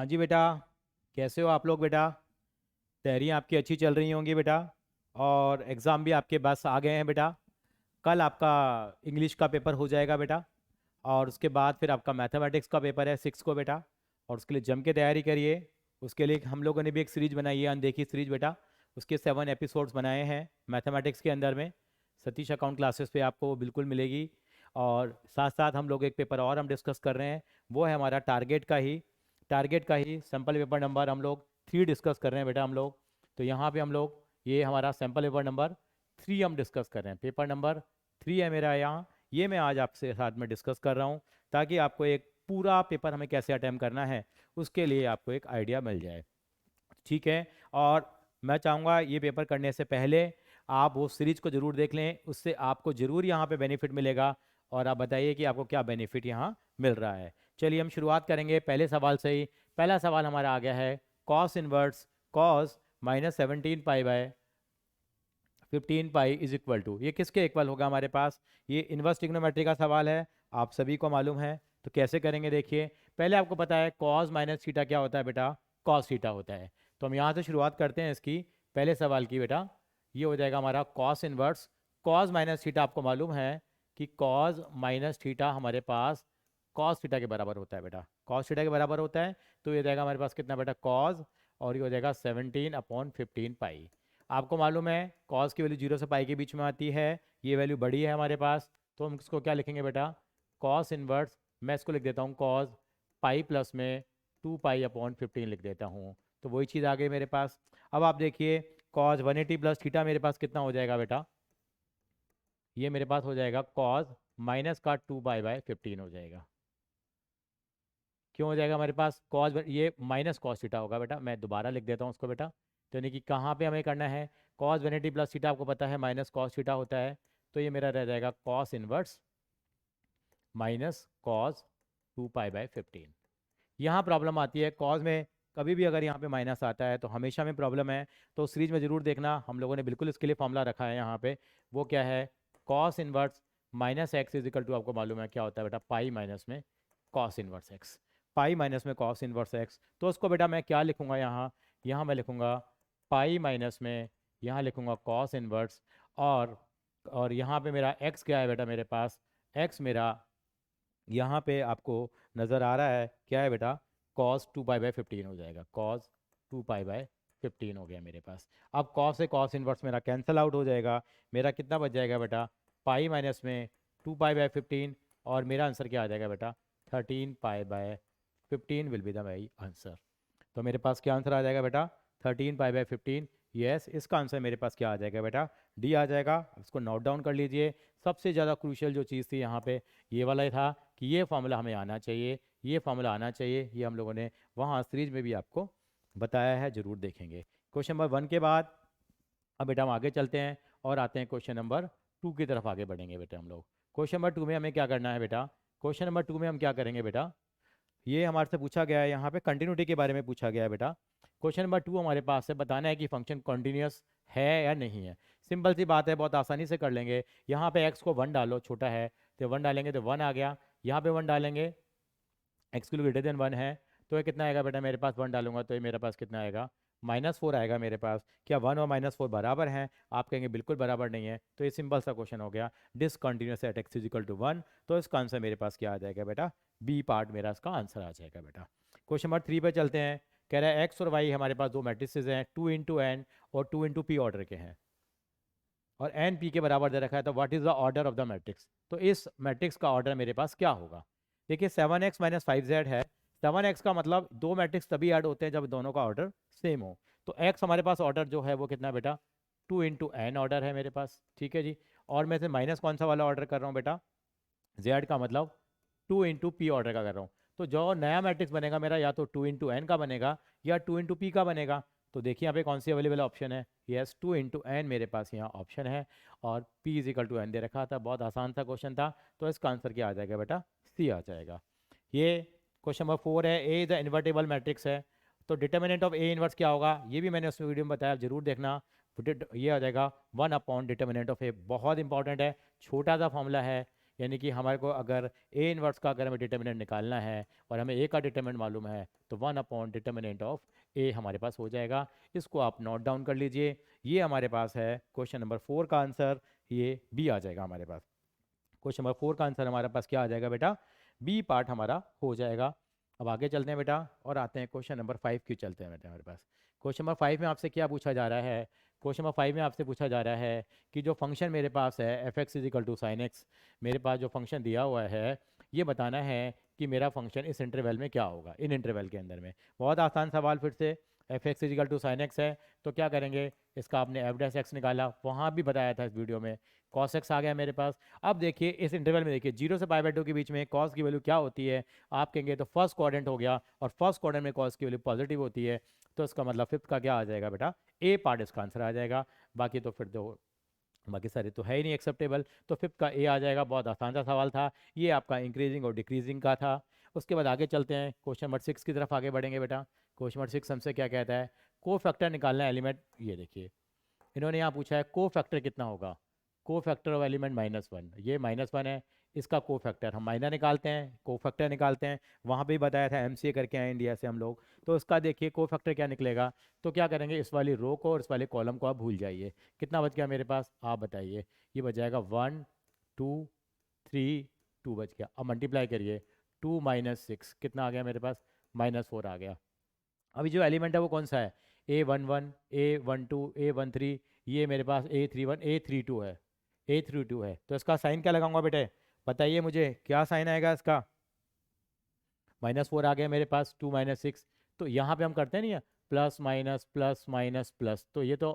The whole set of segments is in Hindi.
हाँ जी बेटा, कैसे हो आप लोग बेटा? तैयारियाँ आपकी अच्छी चल रही होंगी बेटा। और एग्ज़ाम भी आपके बस आ गए हैं बेटा। कल आपका इंग्लिश का पेपर हो जाएगा बेटा। और उसके बाद फिर आपका मैथमेटिक्स का पेपर है 6 को बेटा। और उसके लिए जम के तैयारी करिए। उसके लिए हम लोगों ने भी एक सीरीज बनाई है, अनदेखी सीरीज बेटा। उसके 7 एपिसोड्स बनाए हैं मैथमेटिक्स के अंदर में। सतीश अकाउंट क्लासेस पे आपको वो बिल्कुल मिलेगी। और साथ साथ हम लोग एक पेपर और हम डिस्कस कर रहे हैं, वो है हमारा टारगेट का ही सैम्पल पेपर नंबर हम लोग 3 डिस्कस कर रहे हैं बेटा हम लोग। तो यहाँ पे हम लोग ये हमारा सैम्पल पेपर नंबर 3 हम डिस्कस कर रहे हैं। पेपर नंबर 3 है मेरा यहाँ। ये मैं आज आपसे साथ में डिस्कस कर रहा हूँ, ताकि आपको एक पूरा पेपर हमें कैसे अटैम्प्ट करना है उसके लिए आपको एक आइडिया मिल जाए। ठीक है। और मैं चाहूँगा ये पेपर करने से पहले आप वो सीरीज को ज़रूर देख लें, उससे आपको ज़रूर यहाँ पे बेनिफिट मिलेगा। और आप बताइए कि आपको क्या बेनिफिट यहाँ मिल रहा है। चलिए हम शुरुआत करेंगे पहले सवाल से ही। पहला सवाल हमारा आ गया है, cos inverse cos minus 17 pi is equal to, ये किसके इक्वल होगा हमारे पास? ये इनवर्स ट्रिग्नोमेट्री का सवाल है, आप सभी को मालूम है। तो कैसे करेंगे देखिए। पहले आपको पता है कॉस माइनस थीटा क्या होता है बेटा? कॉस थीटा होता है। तो हम यहाँ से शुरुआत करते हैं इसकी पहले सवाल की बेटा। ये हो जाएगा हमारा cos inverse cos minus theta. आपको मालूम है कि कॉस माइनस थीटा हमारे पास कॉस थीटा के बराबर होता है बेटा। कॉस थीटा के बराबर होता है। तो ये जाएगा हमारे पास कितना बेटा? कॉस, और ये हो जाएगा 17/15 पाई। आपको मालूम है कॉस की वैल्यू 0 से पाई के बीच में आती है। ये वैल्यू बड़ी है हमारे पास, तो हम इसको क्या लिखेंगे बेटा? कॉस इनवर्स, मैं इसको लिख देता हूँ कॉस पाई प्लस में 2 पाई/15 लिख देता हूँ। तो वही चीज़ आ गई मेरे पास। अब आप देखिए कॉस 180 प्लस थीटा मेरे पास कितना हो जाएगा बेटा? ये मेरे पास हो जाएगा कॉस माइनस का 2 पाई/15 हो जाएगा। क्यों हो जाएगा हमारे पास? कॉस, ये माइनस कॉस थीटा होगा बेटा। मैं दोबारा लिख देता हूँ उसको बेटा। तो यानी कि कहाँ पे हमें करना है? कॉस 180 प्लस थीटा आपको पता है माइनस कॉस थीटा होता है। तो ये मेरा रह जाएगा कॉस इनवर्स माइनस कॉस 2 पाई/15। यहाँ प्रॉब्लम आती है कॉस में, कभी भी अगर यहाँ पे माइनस आता है तो हमेशा में प्रॉब्लम है। तो सीरीज में ज़रूर देखना, हम लोगों ने बिल्कुल इसके लिए फॉर्मूला रखा है यहाँ पे। वो क्या है? Cos inverse minus x is equal to, आपको मालूम है क्या होता है बेटा? पाई माइनस में cos inverse x. Pi minus में कॉस इनवर्स एक्स, तो उसको बेटा मैं क्या लिखूंगा यहाँ? यहाँ मैं लिखूंगा पाई माइनस में, यहाँ लिखूंगा कॉस इनवर्स। और और यहाँ पे मेरा एक्स क्या है बेटा मेरे पास? एक्स मेरा यहाँ पे आपको नज़र आ रहा है क्या है बेटा? कॉस 2 पाई/15 हो जाएगा। कॉस 2 पाई/15 हो गया मेरे पास। अब कॉस से कॉस इनवर्स मेरा कैंसिल आउट हो जाएगा। मेरा कितना बच जाएगा बेटा? पाई माइनस में 2 पाई/15। और मेरा आंसर क्या आ जाएगा बेटा? 13 पाई/15 will be the my answer. तो मेरे पास क्या आंसर आ जाएगा बेटा? 13 पाई/15। यस, इसका आंसर मेरे पास क्या आ जाएगा बेटा? डी आ जाएगा। इसको नोट डाउन कर लीजिए। सबसे ज़्यादा क्रूशियल जो चीज़ थी यहाँ पे ये वाला ही था कि ये फार्मूला हमें आना चाहिए, ये फार्मूला आना चाहिए। ये हम लोगों ने वहाँ सीरीज में भी आपको बताया है, ज़रूर देखेंगे। क्वेश्चन नंबर 1 के बाद अब बेटा हम आगे चलते हैं और आते हैं क्वेश्चन नंबर 2 की तरफ आगे बढ़ेंगे बेटा हम लोग। क्वेश्चन नंबर 2 में हमें क्या करना है बेटा? क्वेश्चन नंबर 2 में हम क्या करेंगे बेटा? ये हमारे से पूछा गया है, यहाँ पे कंटिन्यूटी के बारे में पूछा गया है बेटा। क्वेश्चन नंबर 2 हमारे पास है, बताना है कि फंक्शन कॉन्टिन्यूस है या नहीं है। सिंपल सी बात है, बहुत आसानी से कर लेंगे। यहाँ पे x को 1 डालो, छोटा है तो 1 डालेंगे तो 1 आ गया। यहाँ पे 1 डालेंगे, एक्स किलो ग्रेटर देन 1 है, तो ये कितना आएगा बेटा मेरे पास? 1 डालूंगा तो ये मेरे पास कितना आएगा? -4 आएगा मेरे पास। क्या 1 और -4 बराबर हैं? आप कहेंगे बिल्कुल बराबर नहीं है। तो ये सिंपल सा क्वेश्चन हो गया, discontinuous at x is equal to 1। तो इसका आंसर मेरे पास क्या आ जाएगा बेटा? बी पार्ट मेरा इसका आंसर आ जाएगा बेटा। क्वेश्चन नंबर 3 पे चलते हैं। कह रहा है एक्स और वाई हमारे पास दो मैट्रिसेस हैं, 2 × n और 2 × p ऑर्डर के हैं, और n p के बराबर दे रखा है। तो what is the order of the matrix? तो इस मैट्रिक्स का ऑर्डर मेरे पास क्या होगा? देखिए 7x - 5z है। 7x का मतलब दो मैट्रिक्स तभी ऐड होते हैं जब दोनों का ऑर्डर सेम हो। तो x हमारे पास ऑर्डर जो है वो कितना है बेटा? 2 × n ऑर्डर है मेरे पास। ठीक है जी। और मैं से माइनस कौन सा वाला ऑर्डर कर रहा हूँ बेटा? z का मतलब 2 × p ऑर्डर का कर रहा हूँ। तो जो नया मैट्रिक्स बनेगा मेरा, या तो 2 × n का बनेगा या 2 × p का बनेगा। तो देखिए यहाँ पे कौन सी अवेलेबल ऑप्शन है? यस, 2 × n मेरे पास यहाँ ऑप्शन है। और p = n दे रखा था। बहुत आसान सा क्वेश्चन था। तो इसका आंसर क्या आ जाएगा बेटा? सी आ जाएगा। ये क्वेश्चन नंबर 4 है, ए द इन्वर्टेबल मैट्रिक्स है। तो डिटर्मिनेंट ऑफ ए इनवर्स क्या होगा? ये भी मैंने उस वीडियो में बताया, जरूर देखना। ये आ जाएगा 1 अपॉन डिटर्मिनेंट ऑफ ए। बहुत इंपॉर्टेंट है, छोटा सा फॉर्मूला है। यानी कि हमारे को अगर ए इनवर्स का अगर हमें डिटर्मिनेंट निकालना है और हमें ए का डिटर्मिनेंट मालूम है तो 1/डिटर्मिनेंट ऑफ ए हमारे पास हो जाएगा। इसको आप नोट डाउन कर लीजिए। ये हमारे पास है क्वेश्चन नंबर 4 का आंसर, ये बी आ जाएगा हमारे पास। क्वेश्चन नंबर 4 का आंसर हमारे पास क्या आ जाएगा बेटा, बी पार्ट हमारा हो जाएगा। अब आगे चलते हैं बेटा और आते हैं क्वेश्चन नंबर 5 की चलते हैं बेटा हमारे पास। क्वेश्चन नंबर 5 में आपसे क्या पूछा जा रहा है, क्वेश्चन नंबर 5 में आपसे पूछा जा रहा है कि जो फंक्शन मेरे पास है f x is equal to sine x, मेरे पास जो फंक्शन दिया हुआ है ये बताना है कि मेरा फंक्शन इस इंटरवल में क्या होगा, इन इंटरवल के अंदर में। बहुत आसान सवाल, फिर से f x is equal to sine x है तो क्या करेंगे, इसका आपने एफ डैश एक्स निकाला, वहाँ भी बताया था इस वीडियो में, कॉस एक्स आ गया मेरे पास। अब देखिए इस इंटरवल में देखिए 0 से π/2 के बीच में कॉस की वैल्यू क्या होती है, आप कहेंगे तो फर्स्ट क्वाड्रेंट हो गया, और फर्स्ट क्वाड्रेंट में कॉस की वैल्यू पॉजिटिव होती है, तो इसका मतलब फिफ्थ का क्या आ जाएगा बेटा, ए पार्ट इसका आंसर आ जाएगा। बाकी तो फिर दो, बाकी सारे तो है ही नहीं एक्सेप्टेबल, तो फिफ्थ का ए आ जाएगा। बहुत आसान सा सवाल था ये, आपका इंक्रीजिंग और डिक्रीजिंग का था। उसके बाद आगे चलते हैं, क्वेश्चन नंबर 6 की तरफ आगे बढ़ेंगे बेटा। क्वेश्चन नंबर 6 हमसे क्या कहता है, को फैक्टर निकालना है एलिमेंट। ये देखिए इन्होंने यहाँ पूछा है को फैक्टर कितना होगा, को फैक्टर ऑफ एलिमेंट -1, ये -1 है, इसका को फैक्टर हम माइनर निकालते हैं, को फैक्टर निकालते हैं, वहाँ पे भी बताया था एमसीए करके आए इंडिया से हम लोग। तो उसका देखिए को फैक्टर क्या निकलेगा, तो क्या करेंगे, इस वाली रो को और इस वाले कॉलम को आप भूल जाइए। कितना बच गया मेरे पास, आप बताइए, ये बच जाएगा 1 2 3 2 बच गया। अब मल्टीप्लाई करिए, 2 - 6 कितना आ गया मेरे पास, -4 आ गया। अभी जो एलिमेंट है वो कौन सा है, A11 A12 A13, ये मेरे पास A31 A32 है, A32 है। तो इसका साइन क्या लगाऊंगा बेटे, बताइए मुझे क्या साइन आएगा इसका, -4 आ गया मेरे पास, 2 - 6। तो यहाँ पे हम करते नहीं है plus minus plus minus plus, तो ये तो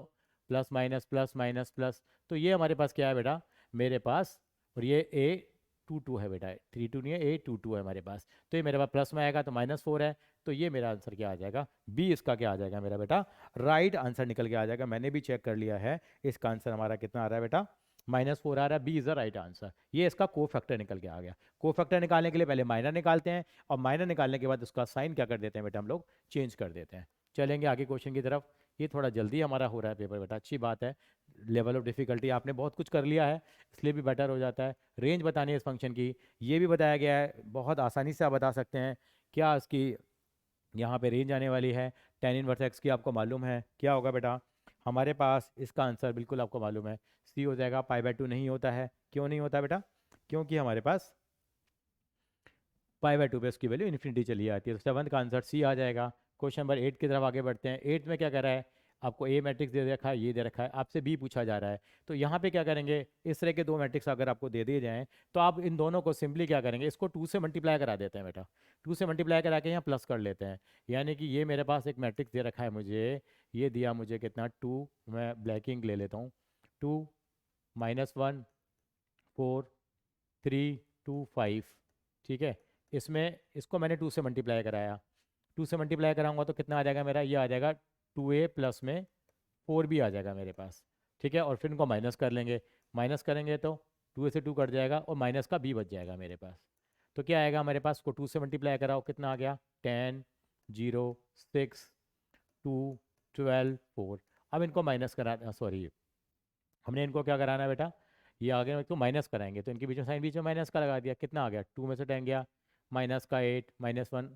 plus minus plus minus plus, तो ये हमारे पास क्या है बेटा मेरे पास, और ये A22 है बेटा, 32 नहीं है A22 है हमारे पास। तो ये मेरे पास प्लस में आएगा तो -4 है, तो ये मेरा आंसर क्या आ जाएगा, बी इसका क्या आ जाएगा मेरा बेटा, राइट आंसर निकल के आ जाएगा। मैंने भी चेक कर लिया है, इसका आंसर हमारा कितना आ रहा है बेटा, -4 आ रहा है, B is the right answer. ये इसका को फैक्टर निकल के आ गया। को फैक्टर निकालने के लिए पहले माइनर निकालते हैं, और माइनर निकालने के बाद उसका साइन क्या कर देते हैं बेटा हम लोग, चेंज कर देते हैं। चलेंगे आगे क्वेश्चन की तरफ। ये थोड़ा जल्दी हमारा हो रहा है पेपर बेटा, अच्छी बात है, लेवल ऑफ डिफिकल्टी आपने बहुत कुछ कर लिया है, इसलिए भी बेटर हो जाता है। रेंज बतानी है इस फंक्शन की, ये भी बताया गया है, बहुत आसानी से आप बता सकते हैं क्या इसकी यहाँ पे रेंज आने वाली है। tan इनवर्स एक्स की आपको मालूम है क्या होगा बेटा, हमारे पास इसका आंसर बिल्कुल आपको मालूम है, सी हो जाएगा। π/2 नहीं होता है, क्यों नहीं होता बेटा, क्योंकि हमारे पास π/2 पे उसकी वैल्यू इन्फिनिटी चली जाती है। तो 7 का आंसर सी आ जाएगा। क्वेश्चन नंबर 8 की तरफ आगे बढ़ते हैं। 8 में क्या कर रहा है, आपको ए मैट्रिक्स दे रखा है, ये दे रखा है, आपसे बी पूछा जा रहा है। तो यहाँ पे क्या करेंगे, इस तरह के दो मैट्रिक्स अगर आपको दे दिए जाएँ तो आप इन दोनों को सिंपली क्या करेंगे, इसको 2 से मल्टीप्लाई करा देते हैं बेटा, 2 से मल्टीप्लाई करा के यहाँ प्लस कर लेते हैं। यानी कि ये मेरे पास एक मैट्रिक्स दे रखा है मुझे, ये दिया मुझे कितना 2, मैं ब्लैकिंग ले लेता हूँ, 2 -1 4 3 2 5, ठीक है। इसमें इसको मैंने 2 से मल्टीप्लाई कराया, 2 से मल्टीप्लाई कराऊंगा तो कितना आ जाएगा मेरा, ये आ जाएगा 2a प्लस में 4b आ जाएगा मेरे पास, ठीक है। और फिर इनको माइनस कर लेंगे, माइनस करेंगे तो 2a से 2 कट जाएगा और माइनस का b बच जाएगा मेरे पास। तो क्या आएगा हमारे पास, को 2 से मल्टीप्लाई कराओ कितना आ गया, 10 0 6 2 12 4। अब इनको माइनस करा, सॉरी हमने इनको क्या कराना है बेटा, ये आगे तो माइनस कराएंगे, तो इनके बीच में साइन बीच में माइनस का लगा दिया, कितना आ गया, 2 में से 10 गया, माइनस का 8 -1,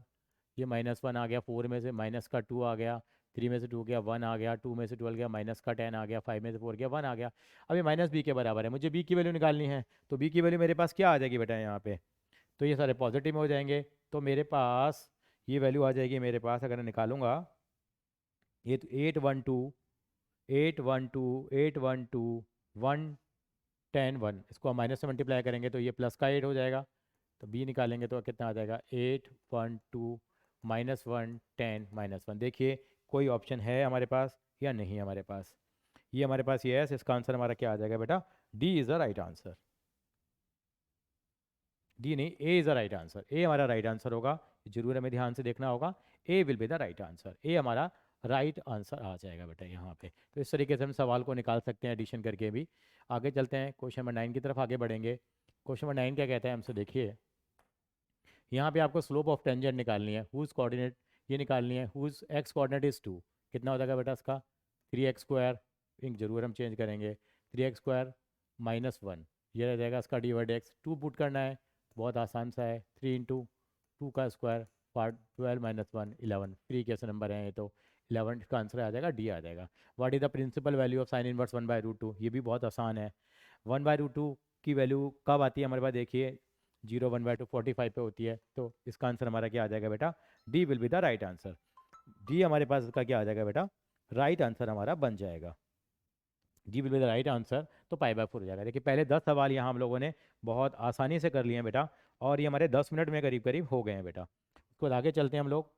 ये -1 आ गया, 4 में से माइनस का 2 आ गया, 3 में से 2 गया 1 आ गया, 2 में से 12 गया, माइनस का 10 आ गया, 5 में से 4 गया 1 आ गया। अब ये माइनस बी के बराबर है, मुझे बी की वैल्यू निकालनी है, तो बी की वैल्यू मेरे पास क्या आ जाएगी बेटा यहाँ पे, तो ये सारे पॉजिटिव में हो जाएंगे। तो मेरे पास ये वैल्यू आ जाएगी मेरे पास, अगर मैं निकालूंगा ये तो 812 812 812 110 1, इसको हम माइनस से मल्टीप्लाई करेंगे तो ये प्लस का 8 हो जाएगा, तो बी निकालेंगे तो कितना आ जाएगा, 812 -1 10 -1। देखिए कोई ऑप्शन है हमारे पास या नहीं है हमारे पास, ये हमारे पास ये है, इसका आंसर हमारा क्या आ जाएगा बेटा, D is the right answer, D नहीं A is the right answer, A हमारा राइट आंसर होगा, जरूर हमें ध्यान से देखना होगा, A will be the right answer, A हमारा राइट आंसर आ जाएगा बेटा यहाँ पे। तो इस तरीके से हम सवाल को निकाल सकते हैं एडिशन करके भी। आगे चलते हैं, क्वेश्चन नंबर 9 की तरफ आगे बढ़ेंगे। क्वेश्चन नंबर 9 क्या कहता है हमसे, देखिए यहाँ पे आपको स्लोप ऑफ टेंजेंट निकालनी है, हुज कोऑर्डिनेट ये निकालनी है, हुज एक्स कोऑर्डिनेट इज़ 2, कितना हो जाएगा बेटा इसका, 3x² जरूर हम चेंज करेंगे, 3x² -1, ये रह जाएगा इसका dy/dx। 2 पुट करना है, बहुत आसान सा है, 3 इंटू 2 का स्क्वायर पार्ट 12 माइनस 1 11, फ्री कैसे नंबर है ये तो 11 का आंसर आ जाएगा, डी आ जाएगा। What is the principal value of sine inverse 1/√2, ये भी बहुत आसान है। 1/√2 की वैल्यू कब आती है हमारे पास, देखिए 0 1/2 45 पे होती है, तो इसका आंसर हमारा क्या आ जाएगा बेटा, D will be the right answer. D हमारे पास इसका क्या आ जाएगा बेटा, राइट आंसर हमारा बन जाएगा। G will be the right answer, तो पाई/4 हो जाएगा। देखिए पहले 10 सवाल यहाँ हम लोगों ने बहुत आसानी से कर लिए हैं बेटा, और ये हमारे 10 मिनट में करीब करीब हो गए हैं बेटा। उसके बाद आगे चलते हैं हम लोग।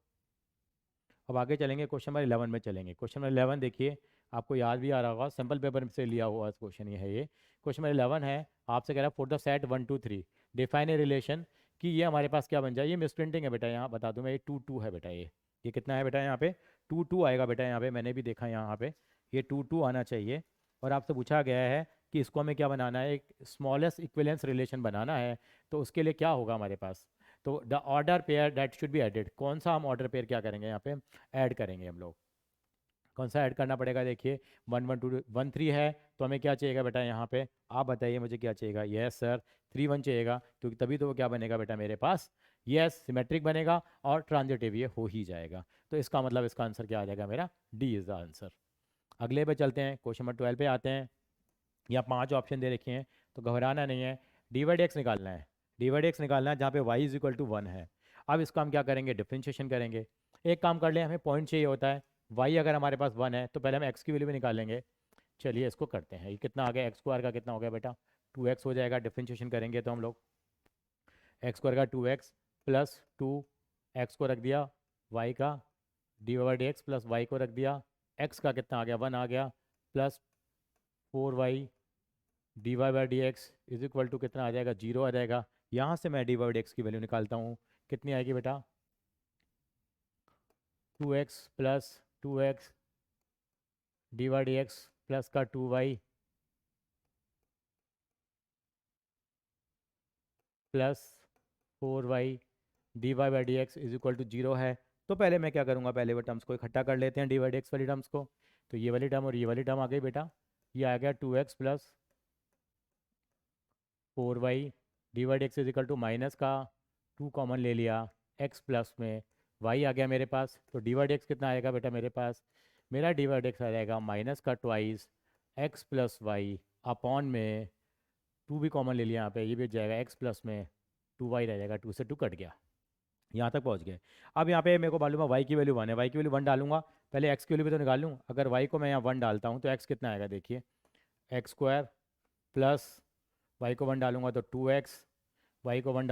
अब आगे चलेंगे, क्वेश्चन नंबर 11 में चलेंगे। क्वेश्चन नंबर 11 देखिए, आपको याद भी आ रहा होगा, सिंपल पेपर से लिया हुआ क्वेश्चन ये है। ये क्वेश्चन नंबर 11 है, आपसे कह रहा है for the set 1 2 3 define a relation, कि ये हमारे पास क्या बन जाए। ये मिस प्रिंटिंग है बेटा, यहाँ बता दूँ मैं, ये 2 2 है बेटा। ये कितना है बेटा, यहाँ पे 2 2 आएगा बेटा, यहाँ पे मैंने भी देखा यहाँ पे ये 2 2 आना चाहिए। और आपसे पूछा गया है कि इसको हमें क्या बनाना है, एक स्मॉलेस्ट इक्विवेलेंस रिलेशन बनाना है, तो उसके लिए क्या होगा हमारे पास। तो the order pair that should be added, कौन सा हम ऑर्डर पेयर क्या करेंगे यहाँ पे ऐड करेंगे हम लोग, कौन सा ऐड करना पड़ेगा। देखिए 1 1 2 1 3 है, तो हमें क्या चाहिएगा बेटा यहाँ पे, आप बताइए मुझे क्या चाहिएगा। यस सर 3 1 चाहिएगा, क्योंकि तभी तो वो क्या बनेगा बेटा मेरे पास, यस सिमेट्रिक बनेगा और ट्रांजिटिव ये हो ही जाएगा। तो इसका मतलब इसका आंसर क्या आ जाएगा मेरा, डी इज़ द आंसर। अगले पे चलते हैं, क्वेश्चन नंबर 12 पे आते हैं। यहाँ 5 ऑप्शन दे रखे हैं, तो घबराना नहीं है, dy/dx निकालना है। dy/dx निकालना है जहाँ पे y इज इक्वल टू 1 है। अब इसका हम क्या करेंगे, डिफ्रेंशिएशन करेंगे। एक काम कर लें, हमें पॉइंट चाहिए होता है, y अगर हमारे पास 1 है तो पहले हम x की वैल्यू भी निकालेंगे। चलिए इसको करते हैं, ये कितना आ गया, x² का कितना हो गया बेटा 2x हो जाएगा। डिफ्रेंशिएशन करेंगे तो हम लोग x² का 2x प्लस 2x को रख दिया, y का dy/dx प्लस y को रख दिया, x का कितना आ गया 1 आ गया, plus 4y dy/dx is equal to कितना आ जाएगा 0 आ जाएगा। यहाँ से मैं dy/dx की वैल्यू निकालता हूँ, कितनी आएगी बेटा 2x plus 2x dy/dx plus का 2y plus 4y dy/dx is equal to 0 है। तो पहले मैं क्या करूँगा, पहले वो टर्म्स को इकट्ठा कर लेते हैं, dy/dx वाली टर्म्स को। तो ये वाली टर्म और ये वाली टर्म आ गई बेटा, ये आ गया 2x plus 4y dy/dx is equal to minus का 2 कॉमन ले लिया, x प्लस में y आ गया मेरे पास। तो dy/dx कितना आएगा बेटा मेरे पास, मेरा dy/dx आ जाएगा माइनस का twice x plus y upon में 2 भी कॉमन ले लिया यहाँ पे, ये भी हो जाएगा x प्लस में 2y रह जाएगा, 2 से 2 कट गया, यहाँ तक पहुँच गए। अब यहाँ पे मेरे को मालूम है y की वैल्यू 1 है, y की वैल्यू 1 डालूंगा, पहले x की वैल्यू भी तो निकाल लूँ। अगर y को मैं यहाँ 1 डालता हूँ तो x कितना आएगा, देखिए x² प्लस y को 1 डालूंगा तो 2x, y को 1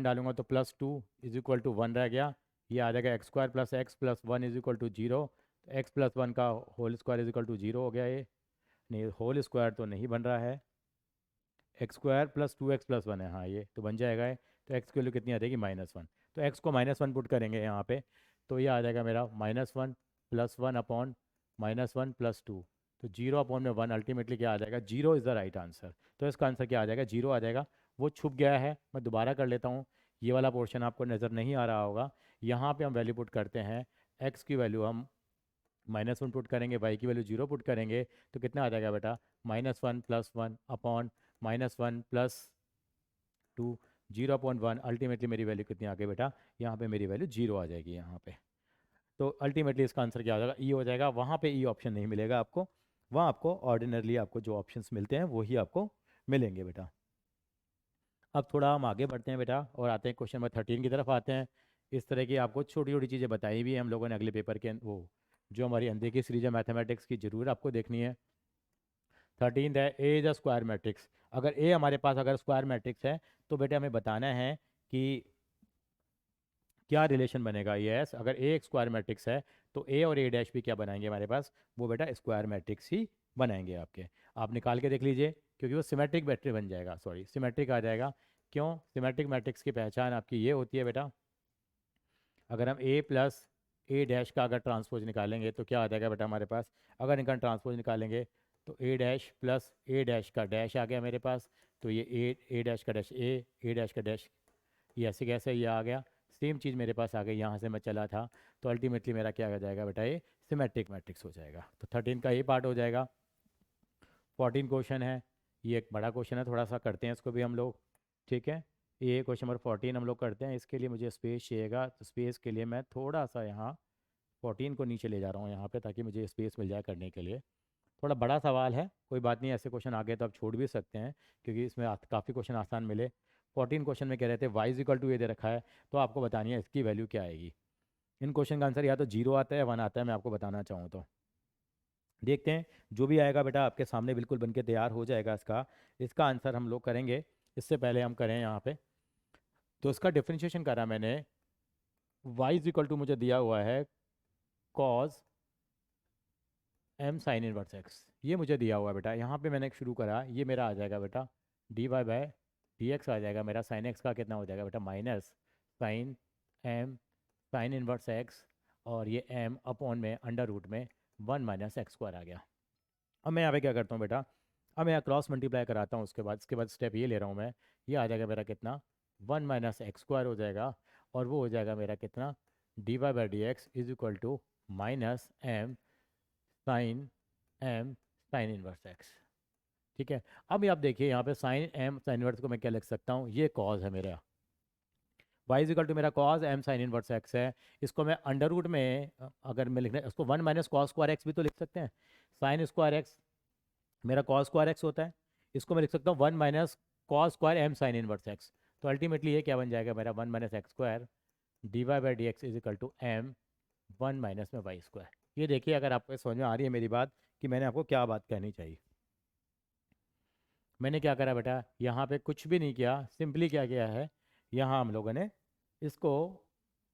डालूंगा तो प्लस 2 इज इक्वल टू 1 रह गया। ये आ जाएगा x² plus x plus 1 is equal to 0। तो x प्लस 1 का whole square is equal to 0 हो गया। ये नहीं, होल स्क्वायर तो नहीं बन रहा है, x² प्लस 2x प्लस 1 है, हाँ ये तो बन जाएगा है। तो x की वैल्यू कितनी आ जाएगी -1, तो x को -1 पुट करेंगे यहाँ पे, तो ये आ जाएगा मेरा -1 प्लस 1 अपॉन -1 प्लस 2, तो 0 अपॉन में 1 अल्टीमेटली क्या आ जाएगा, 0 इज़ द राइट आंसर। तो इसका आंसर क्या आ जाएगा, 0 आ जाएगा। वो छुप गया है, मैं दोबारा कर लेता हूँ, ये वाला पोर्शन आपको नज़र नहीं आ रहा होगा। यहाँ पे हम वैल्यू पुट करते हैं, x की वैल्यू हम -1 पुट करेंगे, y की वैल्यू 0 पुट करेंगे, तो कितना आ जाएगा बेटा -1 प्लस 1 अपॉन -1 प्लस 2, 0/1, अल्टीमेटली मेरी वैल्यू कितनी आ गई बेटा, यहाँ पे मेरी वैल्यू 0 आ जाएगी यहाँ पे। तो अल्टीमेटली इसका आंसर क्या हो जाएगा, ई हो जाएगा। वहाँ पे ई ऑप्शन नहीं मिलेगा आपको, वहाँ आपको ऑर्डिनरली आपको जो ऑप्शंस मिलते हैं वही आपको मिलेंगे बेटा। अब थोड़ा हम आगे बढ़ते हैं बेटा और आते हैं क्वेश्चन नंबर 13 की तरफ आते हैं। इस तरह की आपको छोटी छोटी चीज़ें बताई भी हैं हम लोगों ने अगले पेपर के, वो जो हमारी अनदेखी सीरीज है मैथमेटिक्स की, जरूर आपको देखनी है। 13 है, ए इज अ स्क्वायर मैट्रिक्स। अगर ए हमारे पास अगर स्क्वायर मैट्रिक्स है तो बेटा हमें बताना है कि क्या रिलेशन बनेगा। यस, अगर ए एक स्क्वायर मैट्रिक्स है तो ए और ए डैश भी क्या बनाएंगे हमारे पास, वो बेटा स्क्वायर मैट्रिक्स ही बनाएंगे आपके। आप निकाल के देख लीजिए, क्योंकि वो सिमेट्रिक मैट्रिक्स बन जाएगा, सॉरी सिमेट्रिक आ जाएगा। क्यों, सिमेट्रिक मैट्रिक्स की पहचान आपकी ये होती है बेटा, अगर हम ए प्लस ए डैश का अगर ट्रांसपोज निकालेंगे तो क्या आ जाएगा बेटा हमारे पास, अगर इनका ट्रांसपोज निकालेंगे तो ए डैश प्लस ए डैश का डैश आ गया मेरे पास, तो ये ए डैश का डैश ए डैश का डैश, ये ऐसे कैसे ये आ गया, सेम चीज़ मेरे पास आ गई, यहाँ से मैं चला था। तो अल्टीमेटली मेरा क्या आ जाएगा बेटा, ये सिमेट्रिक मैट्रिक्स हो जाएगा। तो 13 का ये पार्ट हो जाएगा। 14 क्वेश्चन है, ये एक बड़ा क्वेश्चन है, थोड़ा सा करते हैं इसको भी हम लोग। ठीक है, ये क्वेश्चन नंबर 14 हम लोग करते हैं। इसके लिए मुझे स्पेस चाहिएगा, तो स्पेस के लिए मैं थोड़ा सा यहाँ 14 को नीचे ले जा रहा हूँ यहाँ पे, ताकि मुझे स्पेस मिल जाए करने के लिए। थोड़ा बड़ा सवाल है, कोई बात नहीं, ऐसे क्वेश्चन आगे तो आप छोड़ भी सकते हैं, क्योंकि इसमें काफ़ी क्वेश्चन आसान मिले। 14 क्वेश्चन में कह रहे थे y इज इक्वल टू ये दे रखा है, तो आपको बतानी है इसकी वैल्यू क्या आएगी। इन क्वेश्चन का आंसर या तो 0 आता है या 1 आता है, मैं आपको बताना चाहूँ तो। देखते हैं, जो भी आएगा बेटा आपके सामने बिल्कुल बन के तैयार हो जाएगा इसका। इसका आंसर हम लोग करेंगे। इससे पहले हम करें यहाँ पे, तो इसका डिफ्रेंशिएशन करा मैंने। y इज इक्वल टू मुझे दिया हुआ है cos m sine inverse x, ये मुझे दिया हुआ है बेटा। यहाँ पे मैंने शुरू करा, ये मेरा आ जाएगा बेटा dy बाय dx आ जाएगा मेरा। साइन x का कितना हो जाएगा बेटा, minus sine m sine inverse x, और ये m अपॉन में अंडर रूट में 1 माइनस एक्स स्क्वायर आ गया। अब मैं यहाँ पे क्या करता हूँ बेटा, अब मैं यहाँ क्रॉस मल्टीप्लाई कराता हूँ, उसके बाद स्टेप ये ले रहा हूँ मैं। ये आ जाएगा मेरा कितना, 1 माइनस एक्स स्क्वायर हो जाएगा, और वो हो जाएगा मेरा कितना, dy by D x is equal to minus m sine inverse x। ठीक है, अब ये आप देखिए यहाँ पे साइन m साइन इनवर्स को मैं क्या लिख सकता हूँ, ये कॉज है मेरा। y इज इक्वल टू मेरा cause m sine inverse x है। इसको मैं अंडर रूट में अगर मैं लिखना, उसको 1 माइनस कॉस स्क्वायर एक्स भी तो लिख सकते हैं। साइन स्क्वायर एक्स मेरा कॉस स्क्वायर एक्स होता है, इसको मैं लिख सकता हूँ 1 minus cos square m sine inverse x। तो अल्टीमेटली ये क्या बन जाएगा मेरा, 1 minus x square d Y by D x is equal to m 1 minus में वाई स्क्वायर। ये देखिए, अगर आपको समझ में आ रही है मेरी बात कि मैंने आपको क्या बात कहनी चाहिए। मैंने क्या करा बेटा, यहाँ पे कुछ भी नहीं किया, सिंपली क्या किया है, यहाँ हम लोगों ने इसको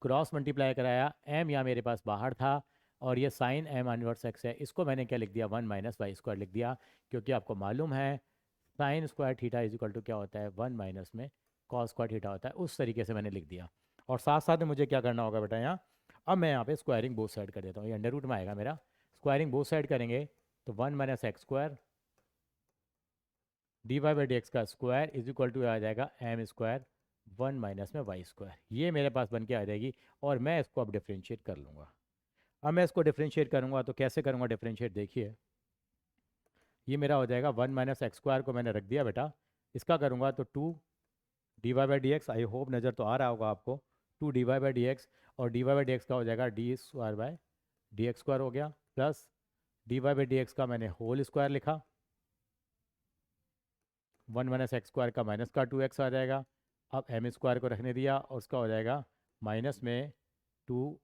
क्रॉस मल्टीप्लाई कराया। m यहाँ मेरे पास बाहर था, और ये साइन m इनवर्स x है, इसको मैंने क्या लिख दिया, 1 माइनस वाई स्क्वायर लिख दिया। क्योंकि आपको मालूम है sine square theta is equal to क्या होता है, 1 माइनस में कॉस स्क्वायर थीटा होता है। उस तरीके से मैंने लिख दिया। और साथ साथ में मुझे क्या करना होगा बेटा यहाँ, अब मैं यहाँ पे स्क्वायरिंग बोथ साइड कर देता हूँ, ये अंडर रूट में आएगा मेरा। स्क्वायरिंग बोथ साइड करेंगे तो 1 minus x square d Y by D x का स्क्वायर इज इक्वल टू आ जाएगा m स्क्वायर 1 माइनस में वाई स्क्वायर, ये मेरे पास बन के आ जाएगी। और मैं इसको अब डिफ्रेंशिएट कर लूँगा। अब मैं इसको डिफ्रेंशिएट करूँगा तो कैसे करूँगा डिफ्रेंशिएट, देखिए ये मेरा हो जाएगा 1 माइनस एक्स स्क्वायर को मैंने रख दिया बेटा। इसका करूँगा तो 2 D Y by D X, I hope नज़र तो आ रहा होगा आपको, 2 D Y by D X, और D Y by D x का हो जाएगा D square by D x square हो गया, plus D Y by D x का मैंने होल स्क्वायर लिखा, 1 माइनस एक्स स्क्वायर का माइनस का 2x आ जाएगा। अब एम स्क्वायर को रखने दिया, और उसका हो जाएगा माइनस में 2